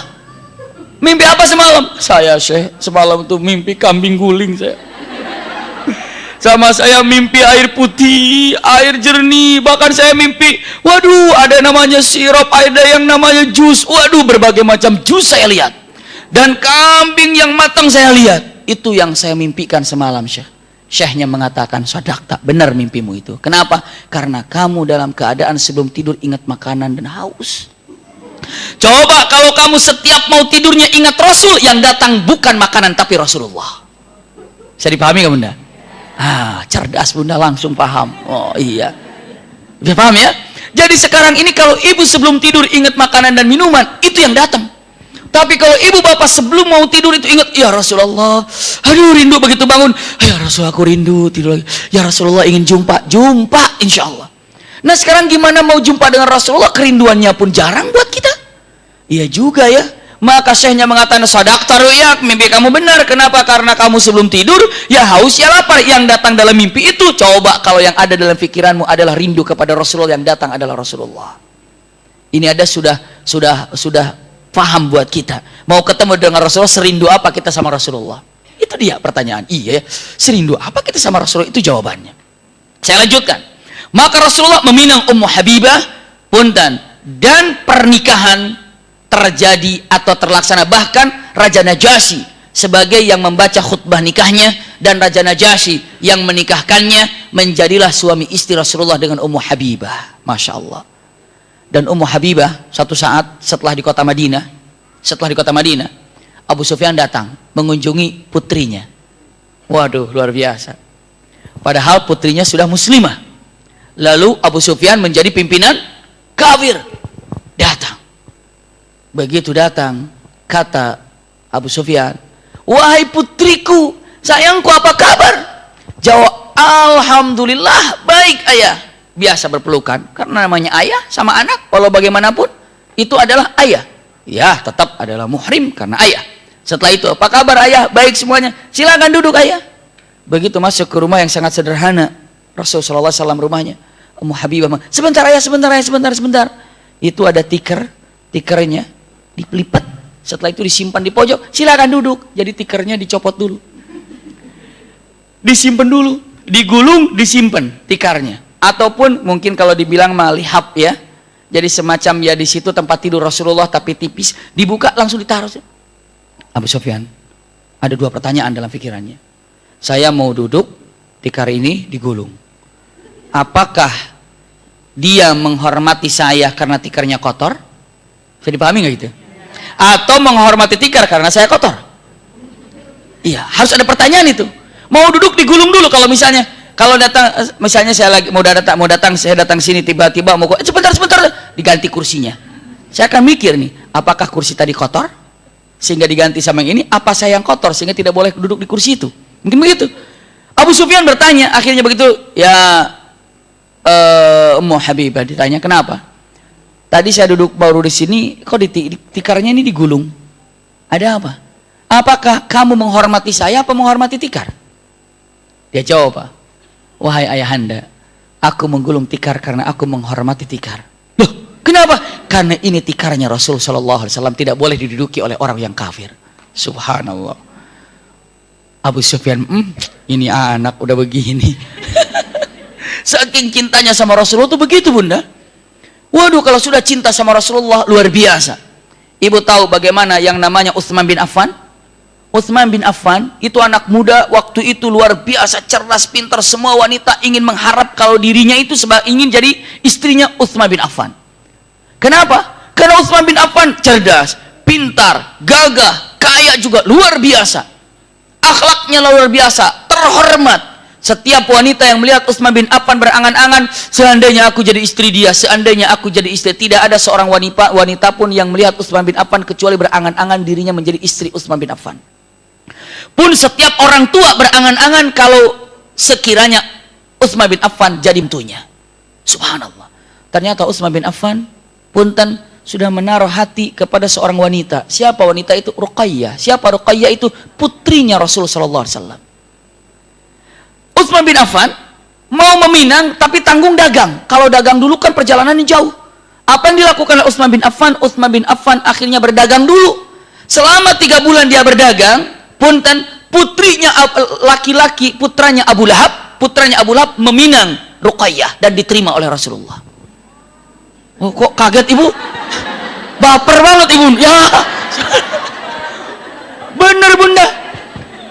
Mimpi apa semalam? Saya Syekh semalam tuh mimpi kambing guling saya. Sama saya mimpi air putih, air jernih, bahkan saya mimpi, waduh ada namanya sirup, ada yang namanya jus, waduh berbagai macam jus saya lihat. Dan kambing yang matang saya lihat. Itu yang saya mimpikan semalam Syekh. Syekhnya mengatakan, sadaqta, benar mimpimu itu. Kenapa? Karena kamu dalam keadaan sebelum tidur ingat makanan dan haus. Coba kalau kamu setiap mau tidurnya ingat Rasul, yang datang bukan makanan tapi Rasulullah. Bisa dipahami nggak bunda? Cerdas bunda, langsung paham. Oh iya, bisa paham ya? Jadi sekarang ini kalau ibu sebelum tidur ingat makanan dan minuman, itu yang datang. Tapi kalau ibu bapak sebelum mau tidur itu ingat, ya Rasulullah, aduh rindu begitu bangun, ya Rasul aku rindu tidur lagi, ya Rasulullah ingin jumpa insya Allah. Nah sekarang gimana mau jumpa dengan Rasulullah, kerinduannya pun jarang buat kita. Iya juga ya. Maka syekhnya mengatakan, sadaqta ru'yak, mimpi kamu benar. Kenapa? Karena kamu sebelum tidur ya haus ya lapar. Yang datang dalam mimpi itu, coba kalau yang ada dalam pikiranmu adalah rindu kepada Rasulullah, yang datang adalah Rasulullah. Ini ada sudah paham buat kita. Mau ketemu dengan Rasulullah, serindu apa kita sama Rasulullah? Itu dia pertanyaan. Iya, serindu apa kita sama Rasulullah? Itu jawabannya. Saya lanjutkan. Maka Rasulullah meminang Ummu Habibah, punten, dan pernikahan terjadi atau terlaksana. Bahkan Raja Najasyi sebagai yang membaca khutbah nikahnya, dan Raja Najasyi yang menikahkannya, menjadilah suami istri Rasulullah dengan Ummu Habibah. Masya Allah. Dan Ummu Habibah satu saat setelah di kota Madinah, Abu Sufyan datang mengunjungi putrinya. Waduh, luar biasa. Padahal putrinya sudah muslimah. Lalu Abu Sufyan menjadi pimpinan kafir. Datang. Begitu datang, kata Abu Sufyan, wahai putriku, sayangku, apa kabar? Jawab, alhamdulillah, baik ayah. Biasa berpelukan, karena namanya ayah sama anak, walau bagaimanapun, itu adalah ayah. Ya, tetap adalah muhrim karena ayah. Setelah itu, apa kabar ayah? Baik semuanya, silakan duduk ayah. Begitu masuk ke rumah yang sangat sederhana, Rasulullah SAW rumahnya, Ummu Habibah, sebentar ayah, sebentar. Itu ada tikernya, dilipat, setelah itu disimpan di pojok, silakan duduk. Jadi tikernya dicopot dulu, disimpan dulu, digulung, disimpan tikarnya. Ataupun mungkin kalau dibilang malihab ya, jadi semacam ya di situ tempat tidur Rasulullah tapi tipis, dibuka langsung ditaruh. Abu Sufyan ada dua pertanyaan dalam pikirannya. Saya mau duduk, tikar ini digulung. Apakah dia menghormati saya karena tikarnya kotor? Bisa dipahami nggak gitu? Atau menghormati tikar karena saya kotor? Iya, harus ada pertanyaan itu. Mau duduk digulung dulu. Kalau misalnya, kalau datang, misalnya saya lagi saya datang sini tiba-tiba mau sebentar diganti kursinya. Saya akan mikir nih, apakah kursi tadi kotor sehingga diganti sama yang ini? Apa saya yang kotor sehingga tidak boleh duduk di kursi itu? Mungkin begitu. Abu Sufyan bertanya, akhirnya begitu, ya Ummu Habibah ditanya, kenapa? Tadi saya duduk baru di sini, kok tikarnya ini digulung? Ada apa? Apakah kamu menghormati saya apa menghormati tikar? Dia jawab, wahai ayahanda, aku menggulung tikar karena aku menghormati tikar. Loh, kenapa? Karena ini tikarnya Rasul Shallallahu Alaihi Wasallam, tidak boleh diduduki oleh orang yang kafir. Subhanallah. Abu Sufyan, ini anak udah begini. Saking cintanya sama Rasulullah tuh begitu, bunda. Waduh, kalau sudah cinta sama Rasulullah luar biasa. Ibu tahu bagaimana yang namanya Utsman bin Affan? Utsman bin Affan itu anak muda waktu itu luar biasa, cerdas, pintar. Semua wanita ingin mengharap kalau dirinya itu ingin jadi istrinya Utsman bin Affan. Kenapa? Karena Utsman bin Affan cerdas, pintar, gagah, kaya juga, luar biasa. Akhlaknya luar biasa, terhormat. Setiap wanita yang melihat Utsman bin Affan berangan-angan, seandainya aku jadi istri dia, seandainya aku jadi istri. Tidak ada seorang wanita pun yang melihat Utsman bin Affan kecuali berangan-angan dirinya menjadi istri Utsman bin Affan. Pun setiap orang tua berangan-angan kalau sekiranya Utsman bin Affan jadi mentunya. Subhanallah. Ternyata Utsman bin Affan punten sudah menaruh hati kepada seorang wanita. Siapa wanita itu? Ruqayyah. Siapa Ruqayyah itu? Putrinya Rasulullah SAW. Utsman bin Affan mau meminang tapi tanggung dagang. Kalau dagang dulu kan perjalanannya jauh. Apa yang dilakukan oleh Utsman bin Affan? Utsman bin Affan akhirnya berdagang dulu. Selama 3 bulan dia berdagang, punten, putrinya laki-laki, putranya Abu Lahab meminang Ruqayyah dan diterima oleh Rasulullah. Oh, kok kaget ibu? Baper banget ibu. Ya. Bener bunda.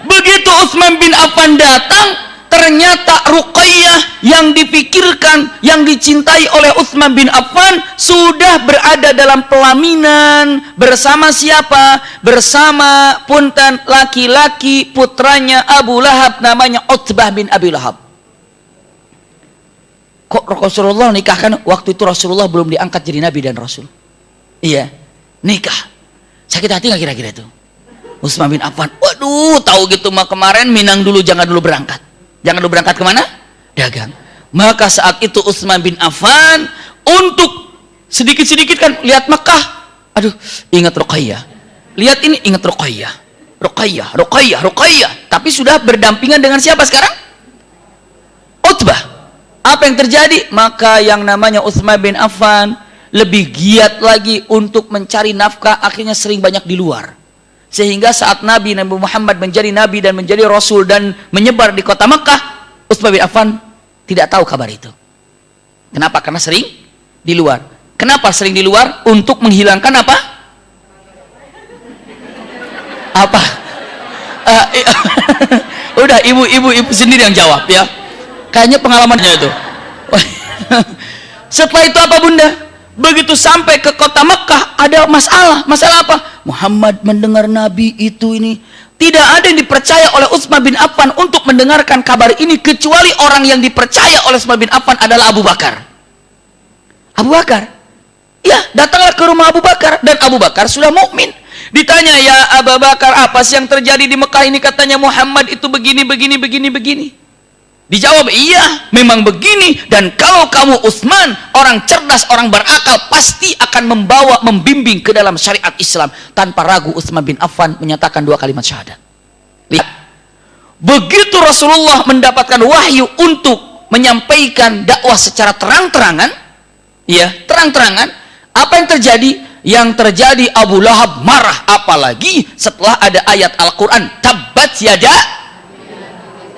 Begitu Utsman bin Affan datang, ternyata Ruqayyah yang dipikirkan, yang dicintai oleh Utsman bin Affan sudah berada dalam pelaminan bersama siapa? Bersama punten laki-laki putranya Abu Lahab, namanya Utbah bin Abi Lahab. Kok Rasulullah nikahkan? Waktu itu Rasulullah belum diangkat jadi nabi dan rasul. Iya, nikah. Sakit hati nggak kira-kira itu Utsman bin Affan? Waduh, tahu gitu mah kemarin Minang dulu, jangan dulu berangkat. Jangan dulu berangkat kemana? Dagang. Maka saat itu Utsman bin Affan untuk sedikit-sedikit kan lihat Mekah, aduh ingat Ruqayyah, lihat ini ingat Ruqayyah, tapi sudah berdampingan dengan siapa sekarang? Utbah. Apa yang terjadi? Maka yang namanya Utsman bin Affan lebih giat lagi untuk mencari nafkah, akhirnya sering banyak di luar, sehingga saat Nabi Muhammad menjadi Nabi dan menjadi Rasul dan menyebar di kota Mekah, Utsman bin Affan tidak tahu kabar itu. Kenapa? Karena sering di luar. Kenapa sering di luar? Untuk menghilangkan apa? Apa? Udah ibu sendiri yang jawab ya. Kayaknya pengalamannya itu. Setelah itu apa bunda? Begitu sampai ke kota Mekah ada masalah. Masalah apa? Muhammad mendengar Nabi itu ini. Tidak ada yang dipercaya oleh Utsman bin Affan untuk mendengarkan kabar ini kecuali orang yang dipercaya oleh Utsman bin Affan adalah Abu Bakar. Abu Bakar. Ya, datanglah ke rumah Abu Bakar dan Abu Bakar sudah mukmin. Ditanya, ya Abu Bakar, apa sih yang terjadi di Mekah ini? Katanya Muhammad itu begini. Dijawab, iya memang begini, dan kalau kamu Utsman orang cerdas, orang berakal, pasti akan membimbing ke dalam syariat Islam. Tanpa ragu Utsman bin Affan menyatakan 2 kalimat syahadat. Lihat, begitu Rasulullah mendapatkan wahyu untuk menyampaikan dakwah secara terang-terangan, ya terang-terangan, apa yang terjadi? Yang terjadi Abu Lahab marah, apalagi setelah ada ayat Al-Quran tabbat yada.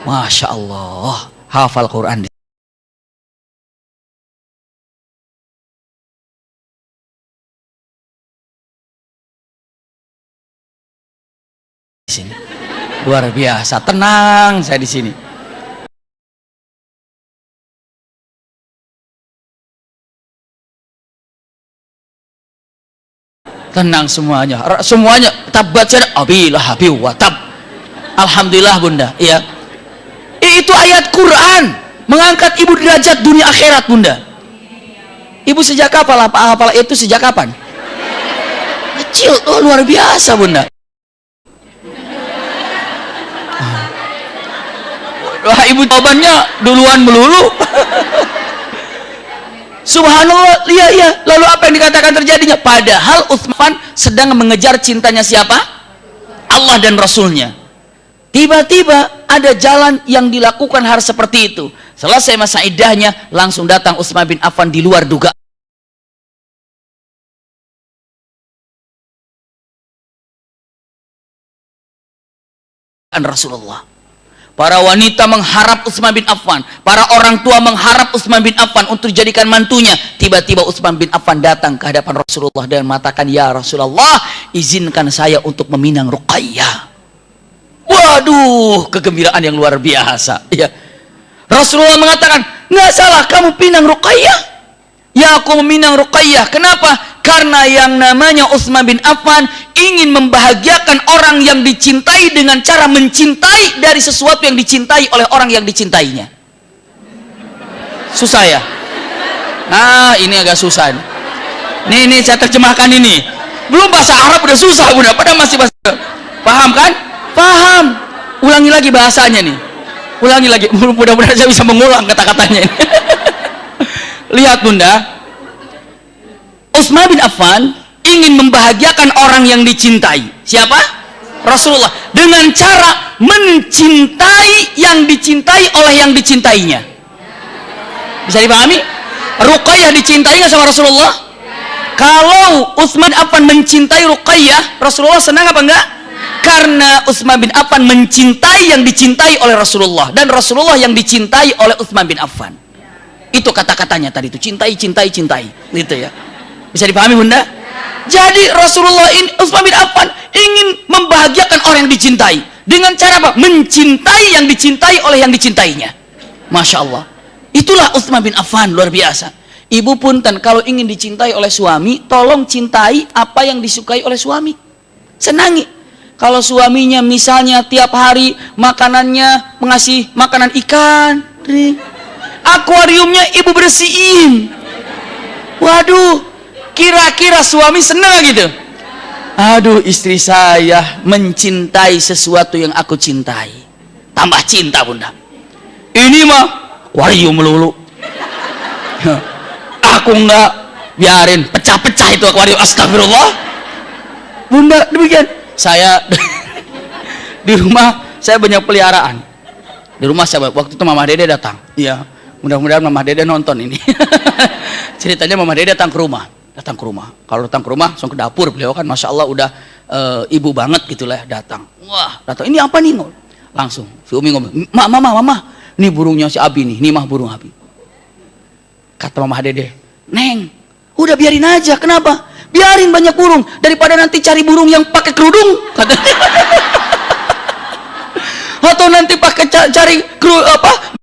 Masya Allah, hafal Quran. Di sini luar biasa, tenang saya di sini. Tenang semuanya, tabat yada abi lahabi wa tab. Alhamdulillah bunda, ya. Itu ayat Quran mengangkat ibu derajat dunia akhirat bunda. Ibu sejak kapan hafal itu? Sejak kapan? Kecil. Oh, luar biasa bunda. Wah, ibu jawabannya duluan melulu. Subhanallah. Iya. Lalu apa yang dikatakan terjadinya? Padahal Utsman sedang mengejar cintanya siapa? Allah dan Rasulnya. Tiba-tiba ada jalan yang dilakukan hal seperti itu. Selesai masa iddahnya, langsung datang Utsman bin Affan di luar dugaan Rasulullah. Para wanita mengharap Utsman bin Affan, para orang tua mengharap Utsman bin Affan untuk dijadikan mantunya. Tiba-tiba Utsman bin Affan datang ke hadapan Rasulullah dan mengatakan, ya Rasulullah, izinkan saya untuk meminang Ruqayyah. Waduh, kegembiraan yang luar biasa. Ya. Rasulullah mengatakan, nggak salah kamu pinang Ruqayyah. Ya, aku meminang Ruqayyah. Kenapa? Karena yang namanya Utsman bin Affan ingin membahagiakan orang yang dicintai dengan cara mencintai dari sesuatu yang dicintai oleh orang yang dicintainya. Susah ya? Nah, ini agak susah. Nih saya terjemahkan ini. Belum bahasa Arab udah susah bunda, padahal masih bahasa. Paham kan? Paham. Ulangi lagi bahasanya nih. Ulangi lagi. Mudah-mudahan saya bisa mengulang kata-katanya ini. Lihat bunda, Utsman bin Affan ingin membahagiakan orang yang dicintai. Siapa? Rasulullah. Dengan cara mencintai yang dicintai oleh yang dicintainya. Bisa dipahami? Ruqayyah dicintai nggak sama Rasulullah? Kalau Utsman bin Affan mencintai Ruqayyah, Rasulullah senang apa enggak? Karena Utsman bin Affan mencintai yang dicintai oleh Rasulullah, dan Rasulullah yang dicintai oleh Utsman bin Affan. Itu kata-katanya tadi itu, cintai gitu ya. Bisa dipahami bunda? Jadi Rasulullah ini, Utsman bin Affan ingin membahagiakan orang yang dicintai dengan cara apa? Mencintai yang dicintai oleh yang dicintainya. Masya Allah. Itulah Utsman bin Affan, luar biasa. Ibu punten, kalau ingin dicintai oleh suami, tolong cintai apa yang disukai oleh suami. Senangi. Kalau suaminya misalnya tiap hari makanannya mengasih makanan ikan, akuariumnya ibu bersihin. Waduh, kira-kira suami senang gitu? Aduh, istri saya mencintai sesuatu yang aku cintai. Tambah cinta bunda. Ini mah akuarium melulu. Aku enggak biarin pecah-pecah itu akuarium. Astagfirullah. Bunda demikian. Saya di rumah saya banyak peliharaan. Di rumah saya waktu itu Mama Dede datang. Iya. Mudah-mudahan Mama Dede nonton ini. Ceritanya Mama Dede datang ke rumah. Kalau datang ke rumah langsung ke dapur, beliau kan masya Allah udah ibu banget gitulah, datang. Wah, datang, ini apa nih? Langsung si Umi ngomong, mama, ini burungnya si Abi nih, ini mah burung Abi. Kata Mama Dede, Neng, udah biarin aja, kenapa? Biarin banyak burung daripada nanti cari burung yang pakai kerudung. Atau nanti pakai cari apa?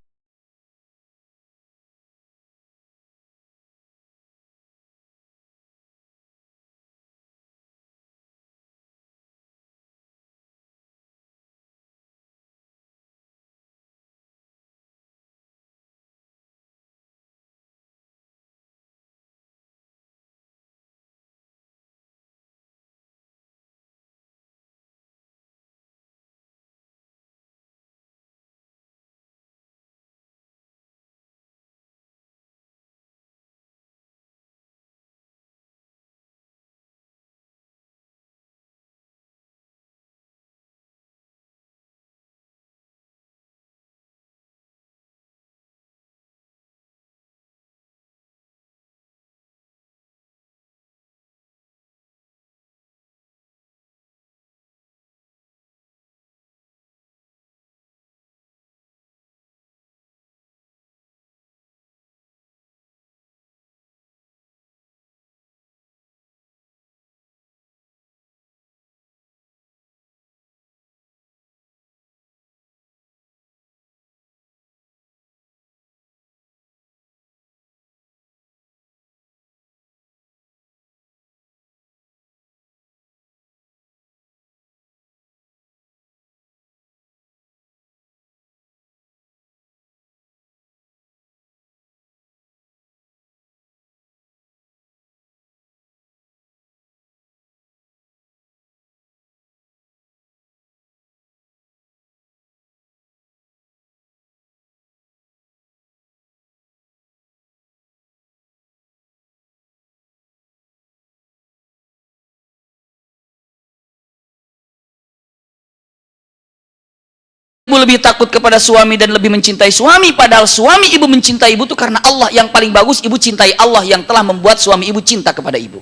Ibu lebih takut kepada suami dan lebih mencintai suami, padahal suami ibu mencintai ibu itu karena Allah. Yang paling bagus ibu cintai Allah yang telah membuat suami ibu cinta kepada ibu.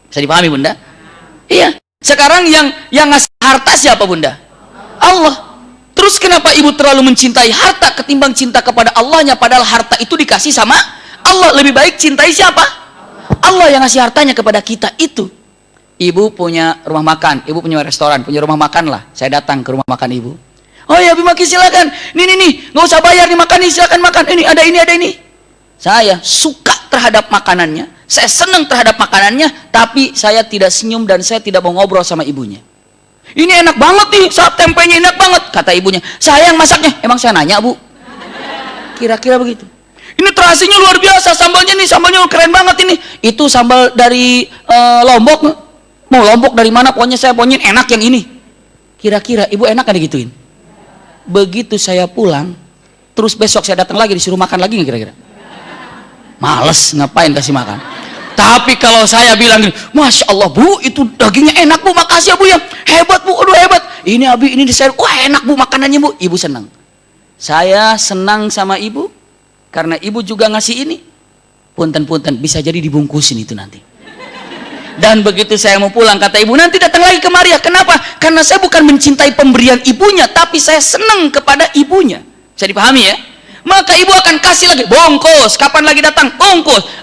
Bisa dipahami bunda? Iya. Sekarang yang ngasih harta siapa bunda? Allah. Terus kenapa ibu terlalu mencintai harta ketimbang cinta kepada Allahnya, padahal harta itu dikasih sama Allah? Lebih baik cintai siapa? Allah yang ngasih hartanya kepada kita itu. Ibu punya rumah makan, ibu punya restoran, punya rumah makan lah. Saya datang ke rumah makan ibu. Oh ya, Bimaki silakan. Nih, nggak usah bayar nih, makan nih, silakan makan. Ini ada ini. Saya suka terhadap makanannya, saya senang terhadap makanannya, tapi saya tidak senyum dan saya tidak mau ngobrol sama ibunya. Ini enak banget nih, saat tempenya enak banget, kata ibunya. Saya yang masaknya. Emang saya nanya, Bu? Kira-kira begitu. Ini terasinya luar biasa, sambalnya keren banget ini. Itu sambal dari Lombok. Mau Lombok dari mana? Pokoknya saya enak yang ini. Kira-kira ibu enak kan digituin? Begitu saya pulang, terus besok saya datang lagi disuruh makan lagi nggak kira-kira? Males, ngapain kasih makan? Tapi kalau saya bilang, Masya Allah Bu, itu dagingnya enak Bu, makasih ya Bu ya, hebat Bu, aduh hebat. Ini Abi, ini di saya, wah enak Bu makanannya Bu. Ibu senang. Saya senang sama ibu, karena ibu juga ngasih ini. Punten-punten, bisa jadi dibungkusin itu nanti. Dan begitu saya mau pulang, kata ibu, nanti datang lagi kemari ya. Kenapa? Karena saya bukan mencintai pemberian ibunya, tapi saya senang kepada ibunya. Bisa dipahami ya? Maka ibu akan kasih lagi, bongkos. Kapan lagi datang? Bongkos.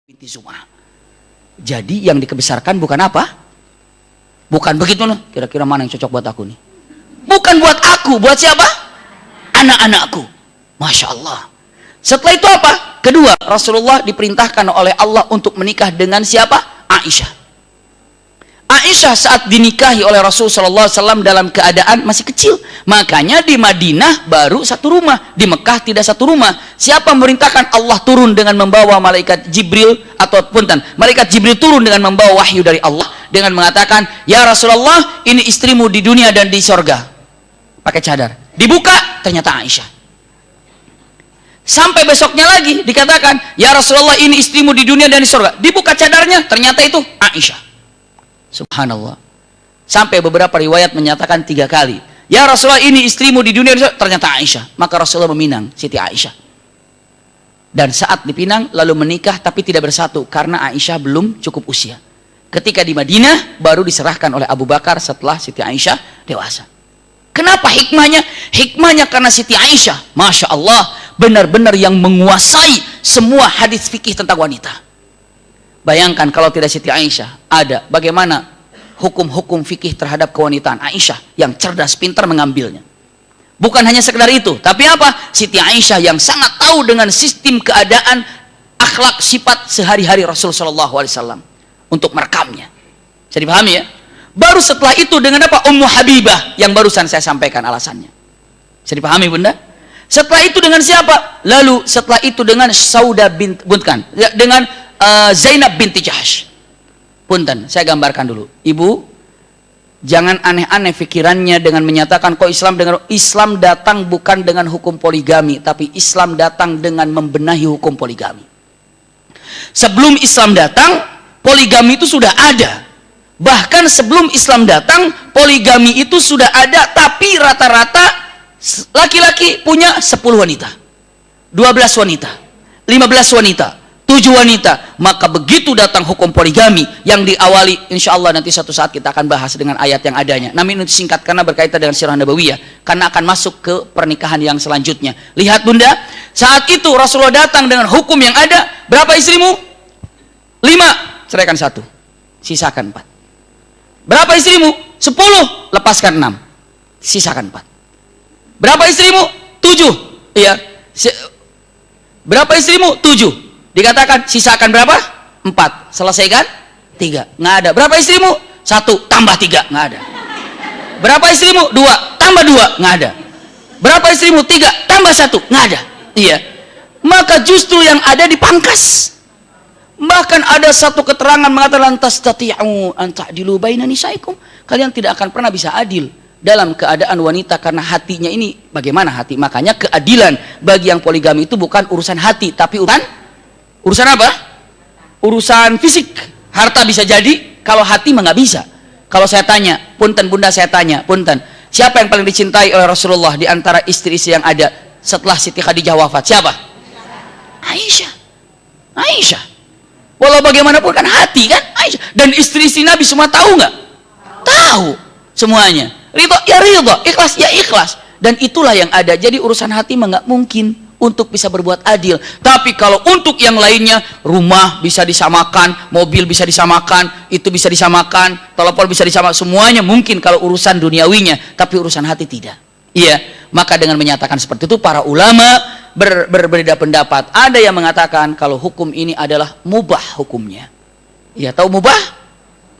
Binti Zum'ah. Jadi yang dikebesarkan bukan apa? Bukan begitu loh. Kira-kira mana yang cocok buat aku nih? Bukan buat aku, buat siapa? Anak-anakku. Masya Allah. Setelah itu apa? Kedua, Rasulullah diperintahkan oleh Allah untuk menikah dengan siapa? Aisyah. Aisyah saat dinikahi oleh Rasulullah SAW dalam keadaan masih kecil. Makanya di Madinah baru satu rumah, di Mekah tidak satu rumah. Siapa memerintahkan Allah turun dengan membawa malaikat Jibril, atau punten, malaikat Jibril turun dengan membawa wahyu dari Allah dengan mengatakan, ya Rasulullah, ini istrimu di dunia dan di sorga. Pakai cadar. Dibuka, ternyata Aisyah. Sampai besoknya lagi dikatakan, ya Rasulullah, ini istrimu di dunia dan di sorga. Dibuka cadarnya, ternyata itu Aisyah. Subhanallah. Sampai beberapa riwayat menyatakan 3 kali, ya Rasulullah, ini istrimu di dunia, ternyata Aisyah. Maka Rasulullah meminang Siti Aisyah. Dan saat dipinang lalu menikah, tapi tidak bersatu karena Aisyah belum cukup usia. Ketika di Madinah baru diserahkan oleh Abu Bakar setelah Siti Aisyah dewasa. Kenapa hikmahnya? Hikmahnya karena Siti Aisyah, Masya Allah, benar-benar yang menguasai semua hadis fikih tentang wanita. Bayangkan kalau tidak Siti Aisyah ada, bagaimana hukum-hukum fikih terhadap kewanitaan Aisyah yang cerdas, pintar mengambilnya. Bukan hanya sekedar itu, tapi apa? Siti Aisyah yang sangat tahu dengan sistem keadaan, akhlak, sifat sehari-hari Rasulullah SAW untuk merekamnya. Bisa dipahami ya? Baru setelah itu dengan apa? Ummu Habibah yang barusan saya sampaikan alasannya. Bisa dipahami bunda? Setelah itu dengan siapa? Lalu setelah itu dengan Sauda dengan Zainab binti Jahsh. Punten, saya gambarkan dulu. Ibu, jangan aneh-aneh pikirannya dengan menyatakan kok Islam datang bukan dengan hukum poligami, tapi Islam datang dengan membenahi hukum poligami. Sebelum Islam datang, poligami itu sudah ada. Bahkan sebelum Islam datang, poligami itu sudah ada, tapi rata-rata laki-laki punya 10 wanita, 12 wanita, 15 wanita, 7 wanita. Maka begitu datang hukum poligami yang diawali, insya Allah nanti suatu saat kita akan bahas dengan ayat yang adanya. Namun itu singkat karena berkaitan dengan sirah nabawiyah, karena akan masuk ke pernikahan yang selanjutnya. Lihat bunda, saat itu Rasulullah datang dengan hukum yang ada. Berapa istrimu? 5, ceraikan 1, sisakan 4. Berapa istrimu? 10, lepaskan 6, sisakan 4. Berapa istrimu? 7, iya. Berapa istrimu? 7. Dikatakan sisakan berapa? 4. Selesaikan 3. Nggak ada. Berapa istrimu? 1 tambah 3. Nggak ada. Berapa istrimu? 2 tambah 2. Nggak ada. Berapa istrimu? 3 tambah 1. Nggak ada. Iya. Maka justru yang ada dipangkas. Bahkan ada satu keterangan mengatakan tastati'u an ta'dilu baina nisaikum. Kalian tidak akan pernah bisa adil dalam keadaan wanita karena hatinya ini bagaimana hati. Makanya keadilan bagi yang poligami itu bukan urusan hati, tapi urusan apa? Urusan fisik. Harta bisa jadi, kalau hati mah nggak bisa. Kalau saya tanya, punten bunda, saya tanya, punten, siapa yang paling dicintai oleh Rasulullah di antara istri-istri yang ada setelah Siti Khadijah wafat? Siapa? Aisyah. Aisyah. Walau bagaimanapun kan hati kan Aisyah. Dan istri-istri Nabi semua tahu nggak? Tahu semuanya. Ridho ya ridho, ikhlas ya ikhlas. Dan itulah yang ada. Jadi urusan hati mah nggak mungkin untuk bisa berbuat adil. Tapi kalau untuk yang lainnya, rumah bisa disamakan, mobil bisa disamakan, itu bisa disamakan, telepon bisa disamakan, semuanya mungkin kalau urusan duniawinya. Tapi urusan hati tidak. Iya, maka dengan menyatakan seperti itu para ulama berbeda pendapat. Ada yang mengatakan kalau hukum ini adalah mubah hukumnya. Iya, tahu mubah?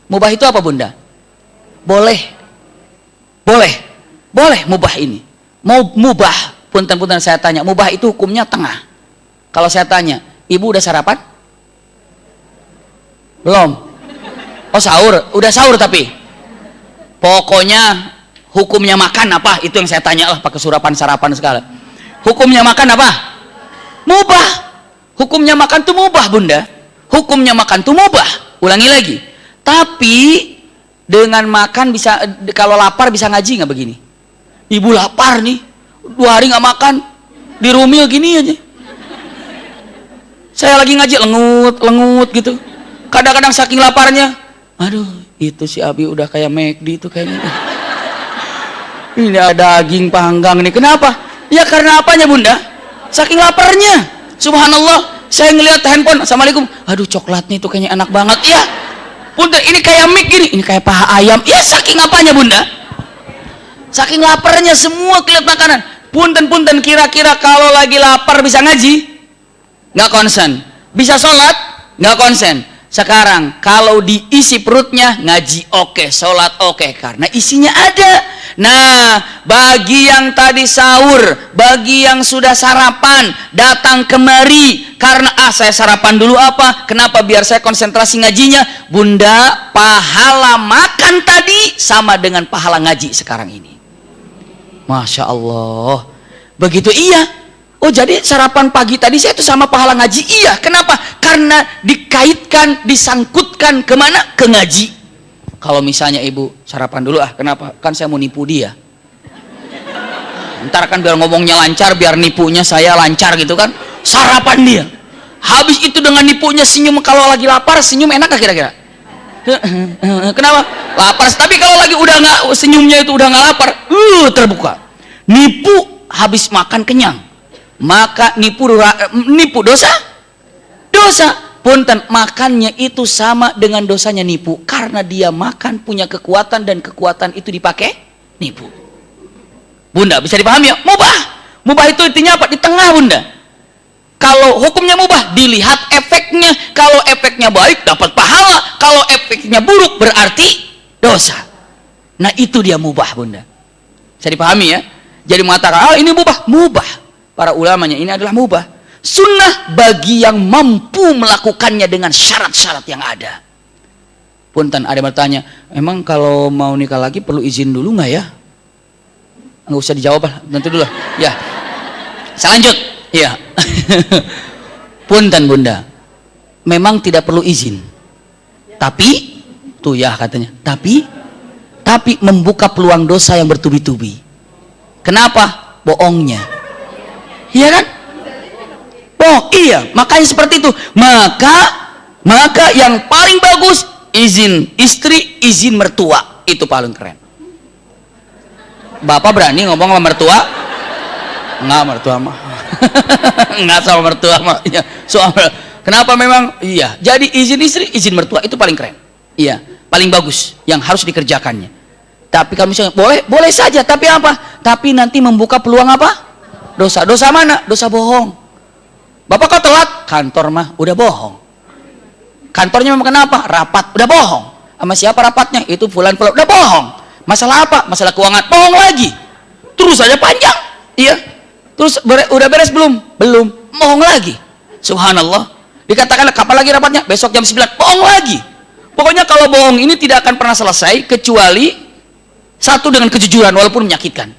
Mubah itu apa bunda? Boleh. Boleh. Boleh mubah ini. Mau mubah, punten-punten saya tanya, mubah itu hukumnya tengah. Kalau saya tanya, ibu udah sarapan? Belum. Oh sahur, udah sahur tapi. Pokoknya hukumnya makan apa? Itu yang saya tanya lah pakai sarapan segala. Hukumnya makan apa? Mubah. Hukumnya makan tuh mubah bunda. Hukumnya makan tuh mubah. Ulangi lagi. Tapi dengan makan bisa, kalau lapar bisa ngaji nggak begini? Ibu lapar nih, 2 hari nggak makan, di rumil gini aja. Saya lagi ngaji lengut gitu. Kadang-kadang saking laparnya, aduh itu si Abi udah kayak McD itu kayaknya. Ini ada daging panggang nih. Kenapa? Ya karena apanya bunda? Saking laparnya. Subhanallah. Saya ngelihat handphone. Assalamualaikum. Aduh coklatnya itu kayaknya enak banget. Ya. Bunda ini kayak mie gini. Ini kayak paha ayam. Ya saking apanya bunda? Saking laparnya semua kelihatan makanan. Punten kira-kira kalau lagi lapar bisa ngaji? Nggak konsen. Bisa sholat? Nggak konsen. Sekarang kalau diisi perutnya ngaji oke, sholat oke, karena isinya ada. Nah, bagi yang tadi sahur, bagi yang sudah sarapan, datang kemari karena saya sarapan dulu apa? Kenapa? Biar saya konsentrasi ngajinya. Bunda, pahala makan tadi sama dengan pahala ngaji sekarang ini. Masya Allah. Begitu iya. Oh, jadi sarapan pagi tadi saya itu sama pahala ngaji. Iya. Kenapa? Karena dikaitkan, disangkutkan kemana? Ke ngaji. Kalau misalnya ibu sarapan dulu kenapa? Kan saya mau nipu dia. Ntar kan biar ngomongnya lancar, biar nipunya saya lancar gitu kan. Sarapan dia. Habis itu dengan nipunya senyum, kalau lagi lapar senyum enak gak kira-kira? Kenapa? Lapar. Tapi kalau lagi udah nggak, senyumnya itu udah nggak lapar, terbuka. Nipu habis makan kenyang. Maka nipu dosa? Dosa. Punten, makannya itu sama dengan dosanya nipu, karena dia makan punya kekuatan dan kekuatan itu dipakai nipu. Bunda, bisa dipahami ya? Mubah. Mubah itu intinya apa? Di tengah, Bunda. Kalau hukumnya mubah, dilihat efeknya. Kalau efeknya baik, dapat pahala. Kalau efeknya buruk, berarti dosa. Nah, itu dia mubah, Bunda. Bisa dipahami ya? Jadi mengatakan, ini mubah. Mubah. Para ulamanya, ini adalah mubah. Sunnah bagi yang mampu melakukannya dengan syarat-syarat yang ada. Punten, ada yang bertanya, emang kalau mau nikah lagi perlu izin dulu nggak ya? Nggak usah dijawab lah, nanti dulu. Ya, saya lanjut. Ya, punten Bunda, memang tidak perlu izin. Tapi, tuh ya katanya. Tapi membuka peluang dosa yang bertubi-tubi. Kenapa? Bohongnya. Iya kan? Oh iya, makanya seperti itu. Maka yang paling bagus izin istri, izin mertua, itu paling keren. Bapak berani ngomong sama mertua? Enggak, mertua mah. Enggak sama mertua mah. Ya, kenapa memang? Iya. Jadi izin istri, izin mertua itu paling keren. Iya, paling bagus yang harus dikerjakannya. Tapi kalau misalnya boleh saja, tapi apa? Tapi nanti membuka peluang apa? Dosa. Dosa mana? Dosa bohong. Bapak kok telat? Kantor mah udah bohong. Kantornya memang kenapa? Rapat, udah bohong. Sama siapa rapatnya? Itu fulan udah bohong. Masalah apa? Masalah keuangan, bohong lagi. Terus aja panjang. Iya. Terus udah beres belum? Belum. Bohong lagi. Subhanallah. Dikatakan kapan lagi rapatnya? Besok jam 9. Bohong lagi. Pokoknya kalau bohong ini tidak akan pernah selesai kecuali satu, dengan kejujuran walaupun menyakitkan.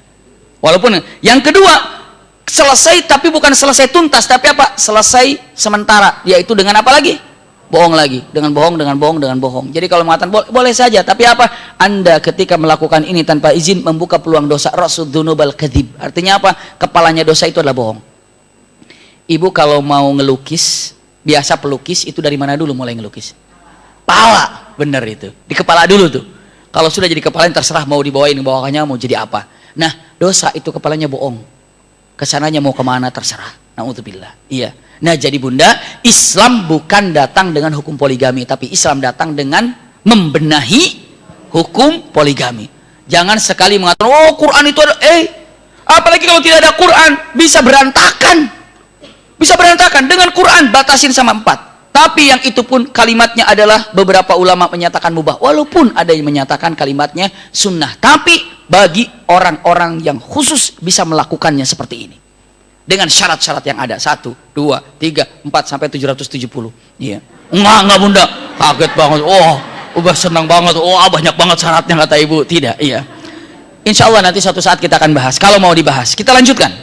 Walaupun yang kedua, selesai tapi bukan selesai tuntas, tapi apa? Selesai sementara, yaitu dengan apa lagi? Bohong lagi, dengan bohong, dengan bohong, dengan bohong. Jadi kalau mengatakan boleh saja, tapi apa? Anda ketika melakukan ini tanpa izin membuka peluang dosa. Rasudzunubal kadzib. Artinya apa? Kepalanya dosa itu adalah bohong. Ibu kalau mau ngelukis, biasa pelukis itu dari mana dulu mulai ngelukis? Kepala, bener itu. Di kepala dulu tuh. Kalau sudah jadi kepala terserah mau dibawain bawakannya mau jadi apa. Nah, dosa itu kepalanya bohong. Kesananya mau kemana terserah. Na'udzubillah. Iya. Nah, jadi Bunda, Islam bukan datang dengan hukum poligami, tapi Islam datang dengan membenahi hukum poligami. Jangan sekali mengatakan, oh Quran itu ada, apalagi kalau tidak ada Quran, bisa berantakan. Bisa berantakan. Dengan Quran batasin sama 4. Tapi yang itu pun kalimatnya adalah beberapa ulama menyatakan mubah. Walaupun ada yang menyatakan kalimatnya sunnah. Tapi bagi orang-orang yang khusus bisa melakukannya seperti ini. Dengan syarat-syarat yang ada. 1, 2, 3, 4, sampai 770. Iya. Enggak Bunda. Kaget banget. Oh, udah senang banget. Oh, banyak banget syaratnya kata ibu. Tidak, iya. Insya Allah nanti suatu saat kita akan bahas. Kalau mau dibahas. Kita lanjutkan.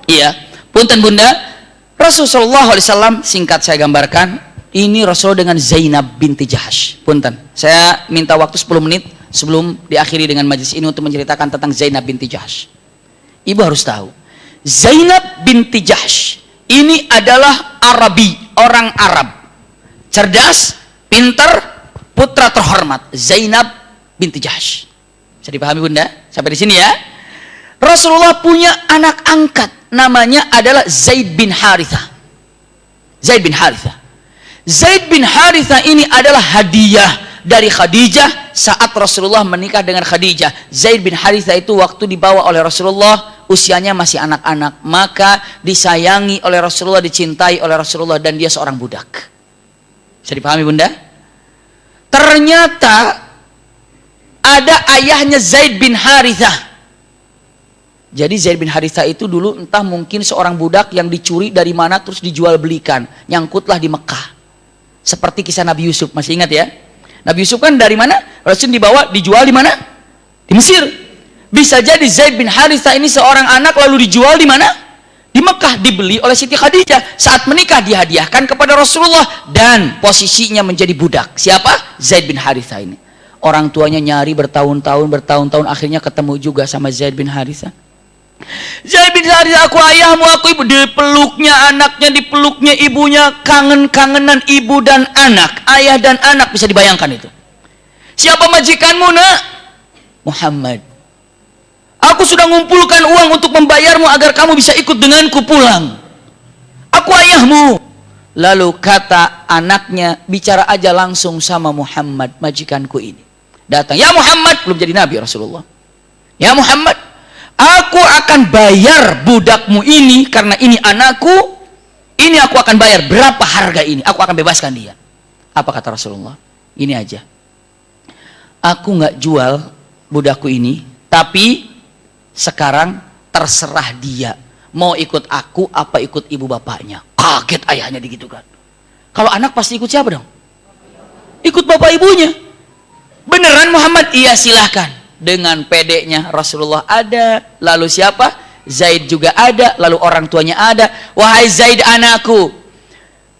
Iya. Punten Bunda. Rasulullah SAW, singkat saya gambarkan, ini Rasul dengan Zainab binti Jahash. Punten, saya minta waktu 10 menit sebelum diakhiri dengan majlis ini untuk menceritakan tentang Zainab binti Jahash. Ibu harus tahu, Zainab binti Jahash ini adalah Arabi, orang Arab, cerdas, pintar, putra terhormat, Zainab binti Jahash. Bisa dipahami Bunda? Sampai di sini ya. Rasulullah punya anak angkat, namanya adalah Zaid bin Harithah. Zaid bin Harithah. Zaid bin Harithah ini adalah hadiah dari Khadijah saat Rasulullah menikah dengan Khadijah. Zaid bin Harithah itu waktu dibawa oleh Rasulullah, usianya masih anak-anak, maka disayangi oleh Rasulullah, dicintai oleh Rasulullah, dan dia seorang budak. Bisa dipahami Bunda? Ternyata ada ayahnya Zaid bin Harithah. Jadi Zaid bin Harithah itu dulu entah mungkin seorang budak yang dicuri dari mana terus dijual belikan, nyangkutlah di Mekah. Seperti kisah Nabi Yusuf, masih ingat ya? Nabi Yusuf kan dari mana? Rasul dibawa, dijual di mana? Di Mesir. Bisa jadi Zaid bin Harithah ini seorang anak lalu dijual di mana? Di Mekah, dibeli oleh Siti Khadijah. Saat menikah dihadiahkan kepada Rasulullah dan posisinya menjadi budak. Siapa? Zaid bin Harithah ini. Orang tuanya nyari bertahun-tahun, akhirnya ketemu juga sama Zaid bin Harithah. Zaid bin Harithah, aku ayahmu, aku ibu. Dipeluknya anaknya, dipeluknya ibunya, kangen-kangenan ibu dan anak, ayah dan anak, bisa dibayangkan itu. Siapa majikanmu nak? Muhammad. Aku sudah mengumpulkan uang untuk membayarmu agar kamu bisa ikut denganku pulang. Aku ayahmu. Lalu kata anaknya, bicara aja langsung sama Muhammad, majikanku ini. Datang, ya Muhammad, belum jadi Nabi Rasulullah. Ya Muhammad, aku akan bayar budakmu ini karena ini anakku. Ini aku akan bayar, berapa harga ini? Aku akan bebaskan dia. Apa kata Rasulullah? Ini aja. Aku nggak jual budakku ini, tapi sekarang terserah dia. Mau ikut aku apa ikut ibu bapaknya? Kaget ayahnya begitu kan. Kalau anak pasti ikut siapa dong? Ikut bapak ibunya. Beneran Muhammad? Iya silahkan. Dengan pedenya Rasulullah ada. Lalu siapa? Zaid juga ada. Lalu orang tuanya ada. Wahai Zaid anakku,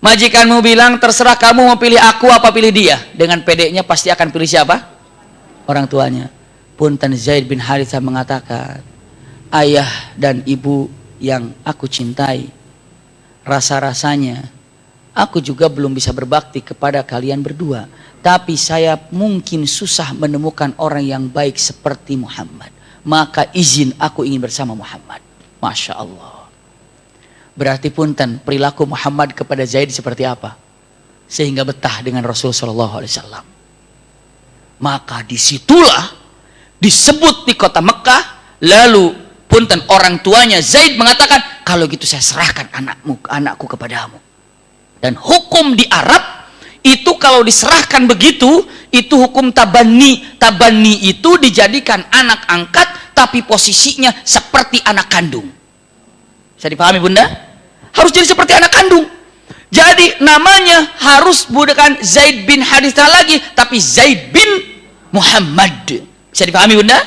majikanmu bilang terserah kamu mau pilih aku apa pilih dia. Dengan pedenya pasti akan pilih siapa? Orang tuanya. Punten Zaid bin Harithah mengatakan, ayah dan ibu yang aku cintai, rasa-rasanya aku juga belum bisa berbakti kepada kalian berdua, tapi saya mungkin susah menemukan orang yang baik seperti Muhammad, maka izin aku ingin bersama Muhammad. Masya Allah. Berarti punten perilaku Muhammad kepada Zaid seperti apa sehingga betah dengan Rasulullah SAW. Maka disitulah disebut di kota Mekah. Lalu punten orang tuanya Zaid mengatakan, kalau gitu saya serahkan anakku kepadamu. Dan hukum di Arab itu kalau diserahkan begitu, itu hukum tabani. Tabani itu dijadikan anak angkat tapi posisinya seperti anak kandung. Bisa dipahami Bunda? Harus jadi seperti anak kandung. Jadi namanya harus bukan Zaid bin Harithah lagi, tapi Zaid bin Muhammad. Bisa dipahami Bunda?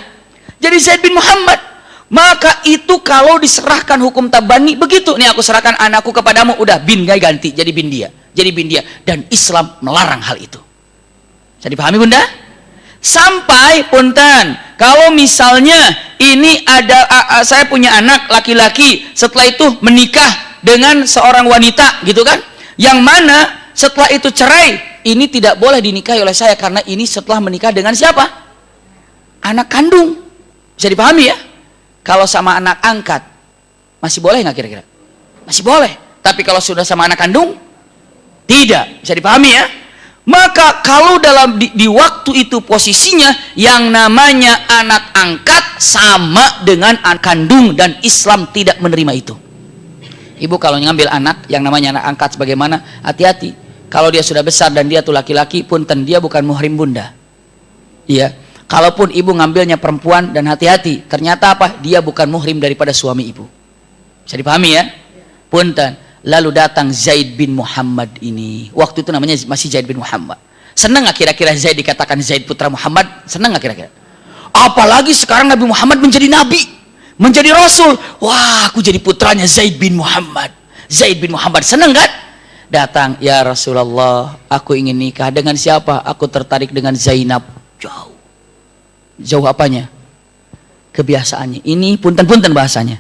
Jadi Zaid bin Muhammad. Maka itu kalau diserahkan hukum tabani begitu. Nih aku serahkan anakku kepadamu, udah bin gak ganti jadi bin dia. Jadi bin dia. Dan Islam melarang hal itu. Bisa dipahami Bunda? Sampai punten, kalau misalnya ini ada saya punya anak laki-laki, setelah itu menikah dengan seorang wanita gitu kan, yang mana setelah itu cerai, ini tidak boleh dinikahi oleh saya karena ini setelah menikah dengan siapa? Anak kandung. Bisa dipahami ya? Kalau sama anak angkat masih boleh nggak kira-kira? Masih boleh. Tapi kalau sudah sama anak kandung tidak. Bisa dipahami ya? Maka kalau dalam di waktu itu posisinya yang namanya anak angkat sama dengan anak kandung, dan Islam tidak menerima itu. Ibu kalau ngambil anak yang namanya anak angkat sebagaimana, hati-hati. Kalau dia sudah besar dan dia tuh laki-laki, punten dia bukan muhrim Bunda. Iya. Kalaupun ibu ngambilnya perempuan, dan hati-hati, ternyata apa? Dia bukan muhrim daripada suami ibu. Bisa dipahami ya? Punten. Lalu datang Zaid bin Muhammad ini. Waktu itu namanya masih Zaid bin Muhammad. Senang gak kira-kira Zaid dikatakan Zaid putra Muhammad? Senang gak kira-kira? Apalagi sekarang Nabi Muhammad menjadi Nabi, menjadi Rasul. Wah, aku jadi putranya Zaid bin Muhammad. Zaid bin Muhammad, senang kan? Datang, ya Rasulullah, aku ingin nikah. Dengan siapa? Aku tertarik dengan Zainab. Jauh. Jauh apanya? Kebiasaannya. Ini punten-punten bahasanya.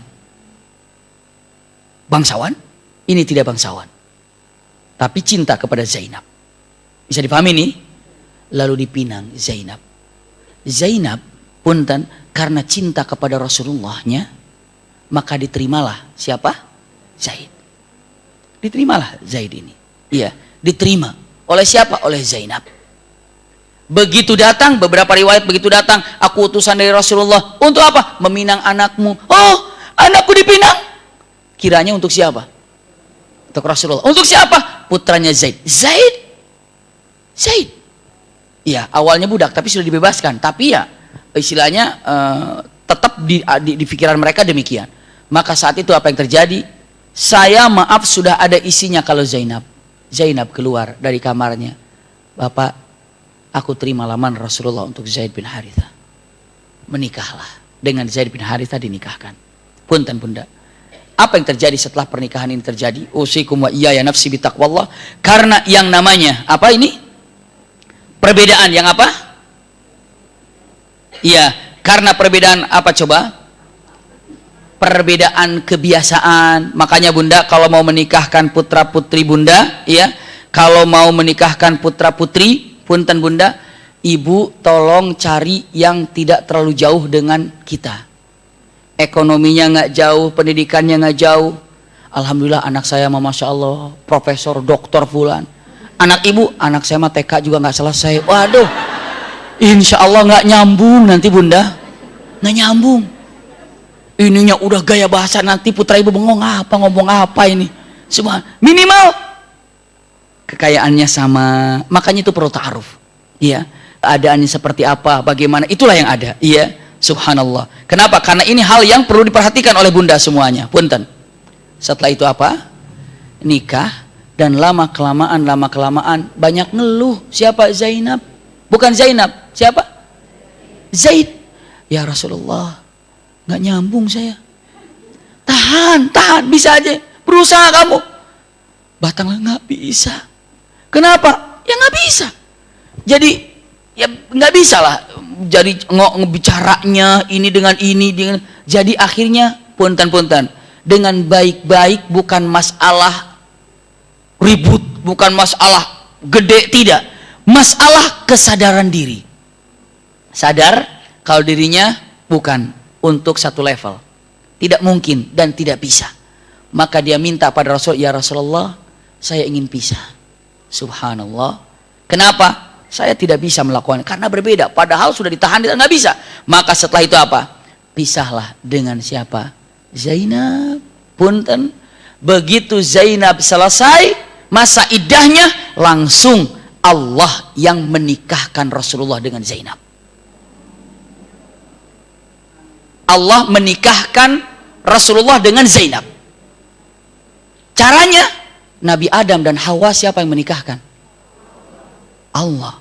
Bangsawan? Ini tidak bangsawan. Tapi cinta kepada Zainab. Bisa dipahami nih? Lalu dipinang Zainab. Zainab, punten, karena cinta kepada Rasulullahnya, maka diterimalah siapa? Zaid. Diterimalah Zaid ini. Iya, diterima. Oleh siapa? Oleh Zainab. Begitu datang, beberapa riwayat begitu datang, aku utusan dari Rasulullah. Untuk apa? Meminang anakmu. Oh, anakku dipinang. Kiranya untuk siapa? Untuk Rasulullah. Untuk siapa? Putranya Zaid. Zaid Zaid. Ya, awalnya budak tapi sudah dibebaskan. Tapi ya istilahnya tetap di pikiran mereka demikian. Maka saat itu apa yang terjadi? Saya maaf sudah ada isinya kalau Zainab keluar dari kamarnya. Bapak, aku terima lamaran Rasulullah untuk Zaid bin Harithah. Menikahlah. Dengan Zaid bin Harithah dinikahkan. Punten bunda. Apa yang terjadi setelah pernikahan ini terjadi? Usikum wa iyaya nafsi bitaqwallah. Karena yang namanya apa ini? Perbedaan yang apa? Iya, karena perbedaan apa coba? Perbedaan kebiasaan. Makanya bunda kalau mau menikahkan putra putri bunda, ya, kalau mau menikahkan putra putri, punten bunda, ibu tolong cari yang tidak terlalu jauh dengan kita. Ekonominya nggak jauh, pendidikannya nggak jauh. Alhamdulillah anak saya masya Allah profesor, doktor fulan. Anak ibu, anak saya mah TK juga nggak selesai. Waduh, insya Allah nggak nyambung nanti bunda, nggak nyambung. Ininya udah gaya bahasa nanti putra ibu bengong apa ngomong apa ini. Semua minimal kekayaannya sama. Makanya itu perlu ta'aruf. Iya, keadaannya seperti apa, bagaimana, itulah yang ada. Iya. Subhanallah. Kenapa? Karena ini hal yang perlu diperhatikan oleh bunda semuanya. Punten. Setelah itu apa? Nikah. Dan lama kelamaan banyak ngeluh. Siapa? Zainab. Bukan Zainab. Siapa? Zaid. Ya Rasulullah, nggak nyambung saya. Tahan. Bisa aja. Berusaha kamu. Batanglah nggak bisa. Kenapa? Ya nggak bisa. Jadi ya nggak bisa lah. Jadi ngebicaranya ini dengan jadi akhirnya punten dengan baik-baik, bukan masalah ribut, bukan masalah gede, tidak, masalah kesadaran diri, sadar kalau dirinya bukan untuk satu level, tidak mungkin dan tidak bisa, maka dia minta pada Rasul, ya Rasulullah saya ingin pisah. Subhanallah. Kenapa? Saya tidak bisa melakukan karena berbeda, padahal sudah ditahan dia nggak bisa. Maka setelah itu apa? Pisahlah dengan siapa? Zainab. Punten. Begitu Zainab selesai masa iddahnya, langsung Allah yang menikahkan Rasulullah dengan Zainab. Allah menikahkan Rasulullah dengan Zainab. Caranya Nabi Adam dan Hawa siapa yang menikahkan? Allah.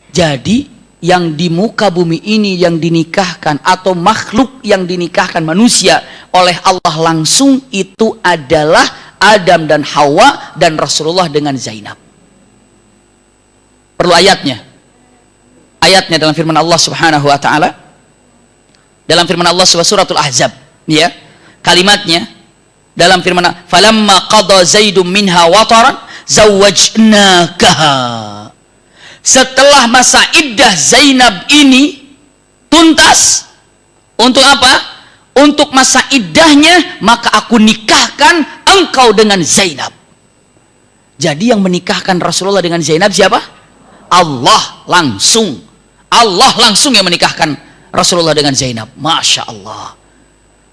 Jadi yang di muka bumi ini yang dinikahkan atau makhluk yang dinikahkan manusia oleh Allah langsung itu adalah Adam dan Hawa dan Rasulullah dengan Zainab. Perlu ayatnya. Ayatnya dalam firman Allah Subhanahu wa taala. Dalam firman Allah suratul Ahzab, ya. Kalimatnya dalam firman falamma qada Zaidum minha wataran zawwajnakaha. Setelah masa iddah Zainab ini tuntas, untuk apa? Untuk masa iddahnya, maka aku nikahkan engkau dengan Zainab. Jadi yang menikahkan Rasulullah dengan Zainab siapa? Allah langsung. Allah langsung yang menikahkan Rasulullah dengan Zainab. Masya Allah.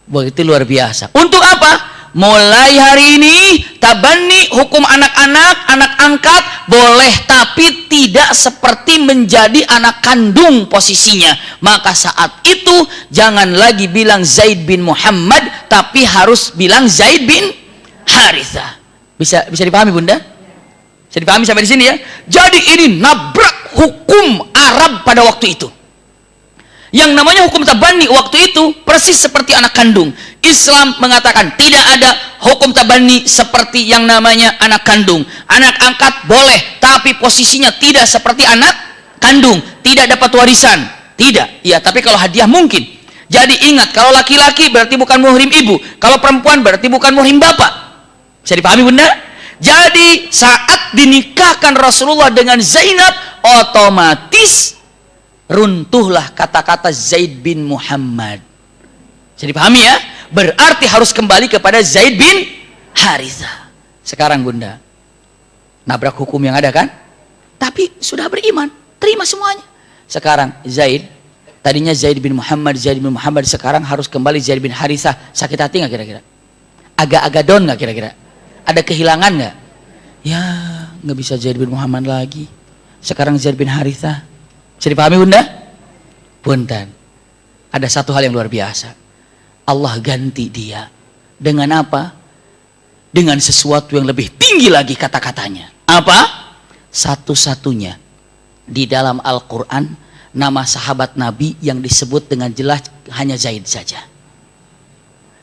Begitu luar biasa. Untuk apa? Mulai hari ini tabanni, hukum anak-anak, anak angkat boleh, tapi tidak seperti menjadi anak kandung posisinya. Maka saat itu jangan lagi bilang Zaid bin Muhammad, tapi harus bilang Zaid bin Harithah. Bisa dipahami bunda? Bisa dipahami sampai di sini ya? Jadi ini nabrak hukum Arab pada waktu itu. Yang namanya hukum tabani waktu itu persis seperti anak kandung. Islam mengatakan tidak ada hukum tabani seperti yang namanya anak kandung. Anak angkat boleh, tapi posisinya tidak seperti anak kandung. Tidak dapat warisan. Tidak. Ya, tapi kalau hadiah mungkin. Jadi ingat, kalau laki-laki berarti bukan muhrim ibu. Kalau perempuan berarti bukan muhrim bapak. Bisa dipahami bunda? Jadi saat dinikahkan Rasulullah dengan Zainab, otomatis runtuhlah kata-kata Zaid bin Muhammad. Jadi dipahami ya? Berarti harus kembali kepada Zaid bin Harithah. Sekarang bunda, nabrak hukum yang ada kan? Tapi sudah beriman, terima semuanya. Sekarang Zaid, tadinya Zaid bin Muhammad, sekarang harus kembali Zaid bin Harithah. Sakit hati nggak kira-kira? Agak-agak down nggak kira-kira? Ada kehilangan nggak? Ya nggak bisa Zaid bin Muhammad lagi. Sekarang Zaid bin Harithah. Bisa dipahami Bunda? Punten. Ada satu hal yang luar biasa. Allah ganti dia. Dengan apa? Dengan sesuatu yang lebih tinggi lagi kata-katanya. Apa? Satu-satunya di dalam Al-Quran nama sahabat Nabi yang disebut dengan jelas hanya Zaid saja.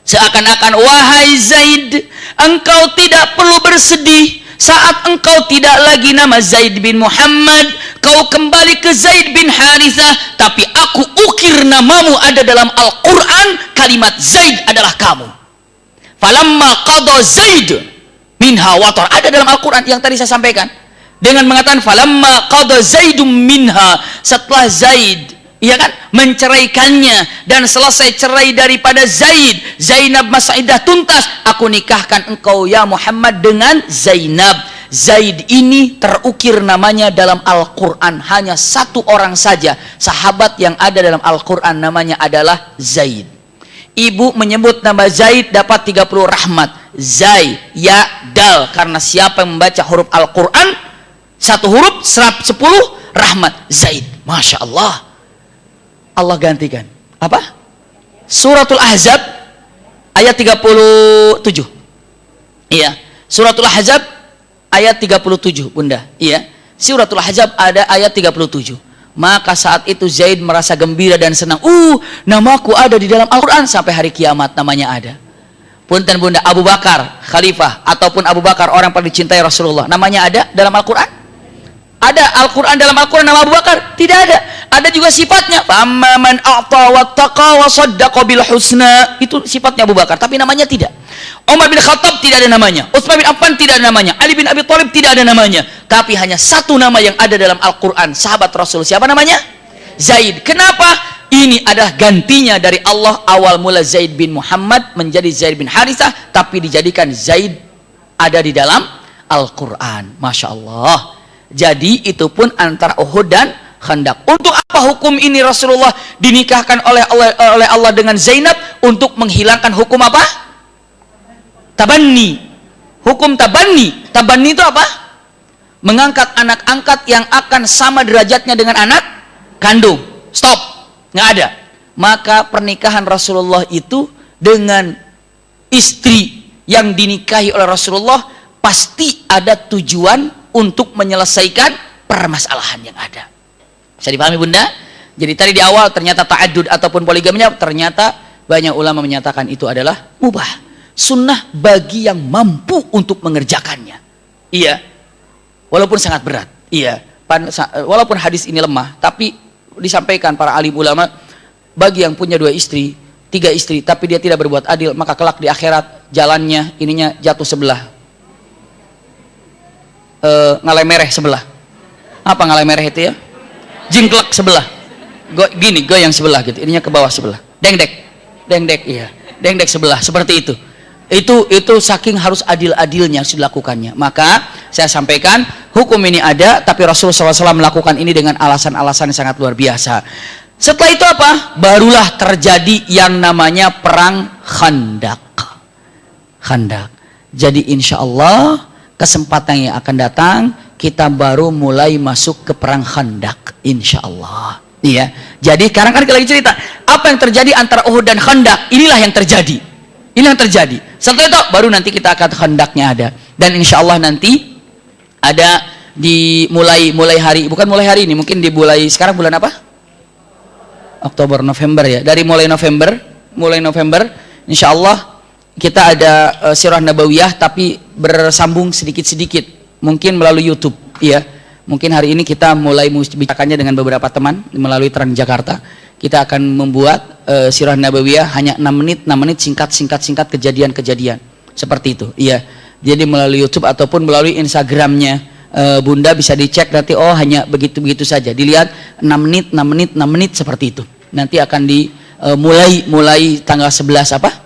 Seakan-akan, wahai Zaid, engkau tidak perlu bersedih saat engkau tidak lagi nama Zaid bin Muhammad, kau kembali ke Zaid bin Harithah, tapi aku ukir namamu ada dalam Al-Quran, kalimat Zaid adalah kamu. Falamma qada Zaid minha watar, ada dalam Al-Quran yang tadi saya sampaikan, dengan mengatakan falamma qada Zaidum minha, setelah Zaid, iya kan, menceraikannya dan selesai cerai daripada Zaid, Zainab Masaidah tuntas, aku nikahkan engkau ya Muhammad dengan Zainab. Zaid ini terukir namanya dalam Al-Quran, hanya satu orang saja sahabat yang ada dalam Al-Quran namanya adalah Zaid. Ibu menyebut nama Zaid dapat 30 rahmat. Zai, ya, dal, karena siapa yang membaca huruf Al-Quran satu huruf 10 rahmat. Zaid, Masya Allah. Allah gantikan apa? Suratul Ahzab ayat 37. Iya, Suratul Ahzab ayat 37 Bunda. Iya, Suratul Ahzab ada ayat 37. Maka saat itu Zaid merasa gembira dan senang. Namaku ada di dalam Al-Quran sampai hari kiamat namanya ada. Punten Bunda, Abu Bakar khalifah ataupun Abu Bakar orang paling dicintai Rasulullah, namanya ada dalam Al-Quran? Ada Al-Quran dalam Al-Quran nama Abu Bakar? Tidak ada. Ada juga sifatnya. Famma man a'ta wattaqa wa saddaqa bil husna. Itu sifatnya Abu Bakar, tapi namanya tidak. Umar bin Khattab tidak ada namanya. Utsman bin Affan tidak ada namanya. Ali bin Abi Thalib tidak ada namanya. Tapi hanya satu nama yang ada dalam Al-Quran, sahabat Rasul. Siapa namanya? Zaid. Kenapa? Ini adalah gantinya dari Allah. Awal mula Zaid bin Muhammad menjadi Zaid bin Harithah, tapi dijadikan Zaid ada di dalam Al-Quran. Masya Allah. Jadi itu pun antara Uhud dan Khandaq. Untuk apa hukum ini Rasulullah dinikahkan oleh Allah dengan Zainab? Untuk menghilangkan hukum apa? Tabanni. Hukum tabanni. Tabanni itu apa? Mengangkat anak angkat yang akan sama derajatnya dengan anak kandung. Stop. Nggak ada. Maka pernikahan Rasulullah itu dengan istri yang dinikahi oleh Rasulullah pasti ada tujuan untuk menyelesaikan permasalahan yang ada. Bisa dipahami Bunda? Jadi tadi di awal ternyata ta'addud ataupun poligaminya, ternyata banyak ulama menyatakan itu adalah mubah, sunnah bagi yang mampu untuk mengerjakannya. Iya, walaupun sangat berat. Iya, walaupun hadis ini lemah, tapi disampaikan para alim ulama, bagi yang punya 2 istri, 3 istri, tapi dia tidak berbuat adil, maka kelak di akhirat jalannya ininya jatuh sebelah. Ngalai mereh sebelah. Apa ngalai mereh itu ya? Jingklek sebelah. Gini, goyang sebelah gitu. Ininya ke bawah sebelah. Dengdek, iya. Dengdek sebelah, seperti itu. Itu saking harus adil-adilnya harus dilakukannya. Maka saya sampaikan hukum ini ada, tapi Rasulullah SAW melakukan ini dengan alasan-alasan yang sangat luar biasa. Setelah itu apa? Barulah terjadi yang namanya perang Khandaq. Jadi insya Allah kesempatan yang akan datang kita baru mulai masuk ke perang Khandaq, insya Allah. Iya. Jadi sekarang kan kita lagi cerita apa yang terjadi antara Uhud dan Khandaq. Inilah yang terjadi. Setelah itu baru nanti kita akan Khandaqnya ada. Dan insya Allah nanti ada mulai hari, bukan mulai hari ini, mungkin dimulai sekarang bulan apa? Oktober, November ya. Dari mulai November, insya Allah kita ada Sirah Nabawiyah, tapi bersambung sedikit-sedikit, mungkin melalui YouTube. Iya, mungkin hari ini kita mulai membicarakannya dengan beberapa teman melalui Trans Jakarta. Kita akan membuat Sirah Nabawiyah hanya 6 menit singkat kejadian-kejadian seperti itu. Iya, jadi melalui YouTube ataupun melalui Instagramnya Bunda bisa dicek nanti. Oh, hanya begitu saja, dilihat 6 menit seperti itu. Nanti akan mulai tanggal 11 apa?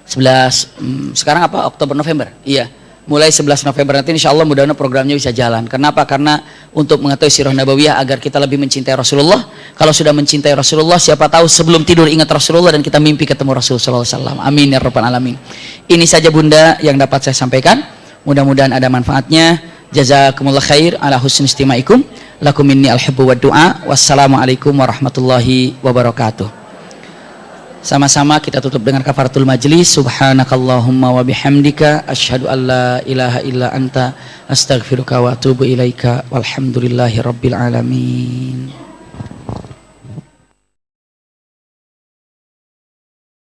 11 sekarang apa? Oktober, November. Iya, mulai 11 November nanti insya Allah mudah-mudahan programnya bisa jalan. Kenapa? Karena untuk mengetahui Sirah Nabawiyah agar kita lebih mencintai Rasulullah. Kalau sudah mencintai Rasulullah, siapa tahu sebelum tidur ingat Rasulullah dan kita mimpi ketemu Rasulullah SAW. Amin ya rabbal alamin. Ini saja Bunda yang dapat saya sampaikan. Mudah-mudahan ada manfaatnya. Jazakumullah khair ala husni istimaikum. Lakum minni al-hubbu wa du'a. Wassalamualaikum warahmatullahi wabarakatuh. Sama-sama kita tutup dengan kafaratul majlis. Subhanakallahumma wa bihamdika asyhadu an la ilaha illa anta astaghfiruka wa atubu ilaika walhamdulillahi rabbil alamin.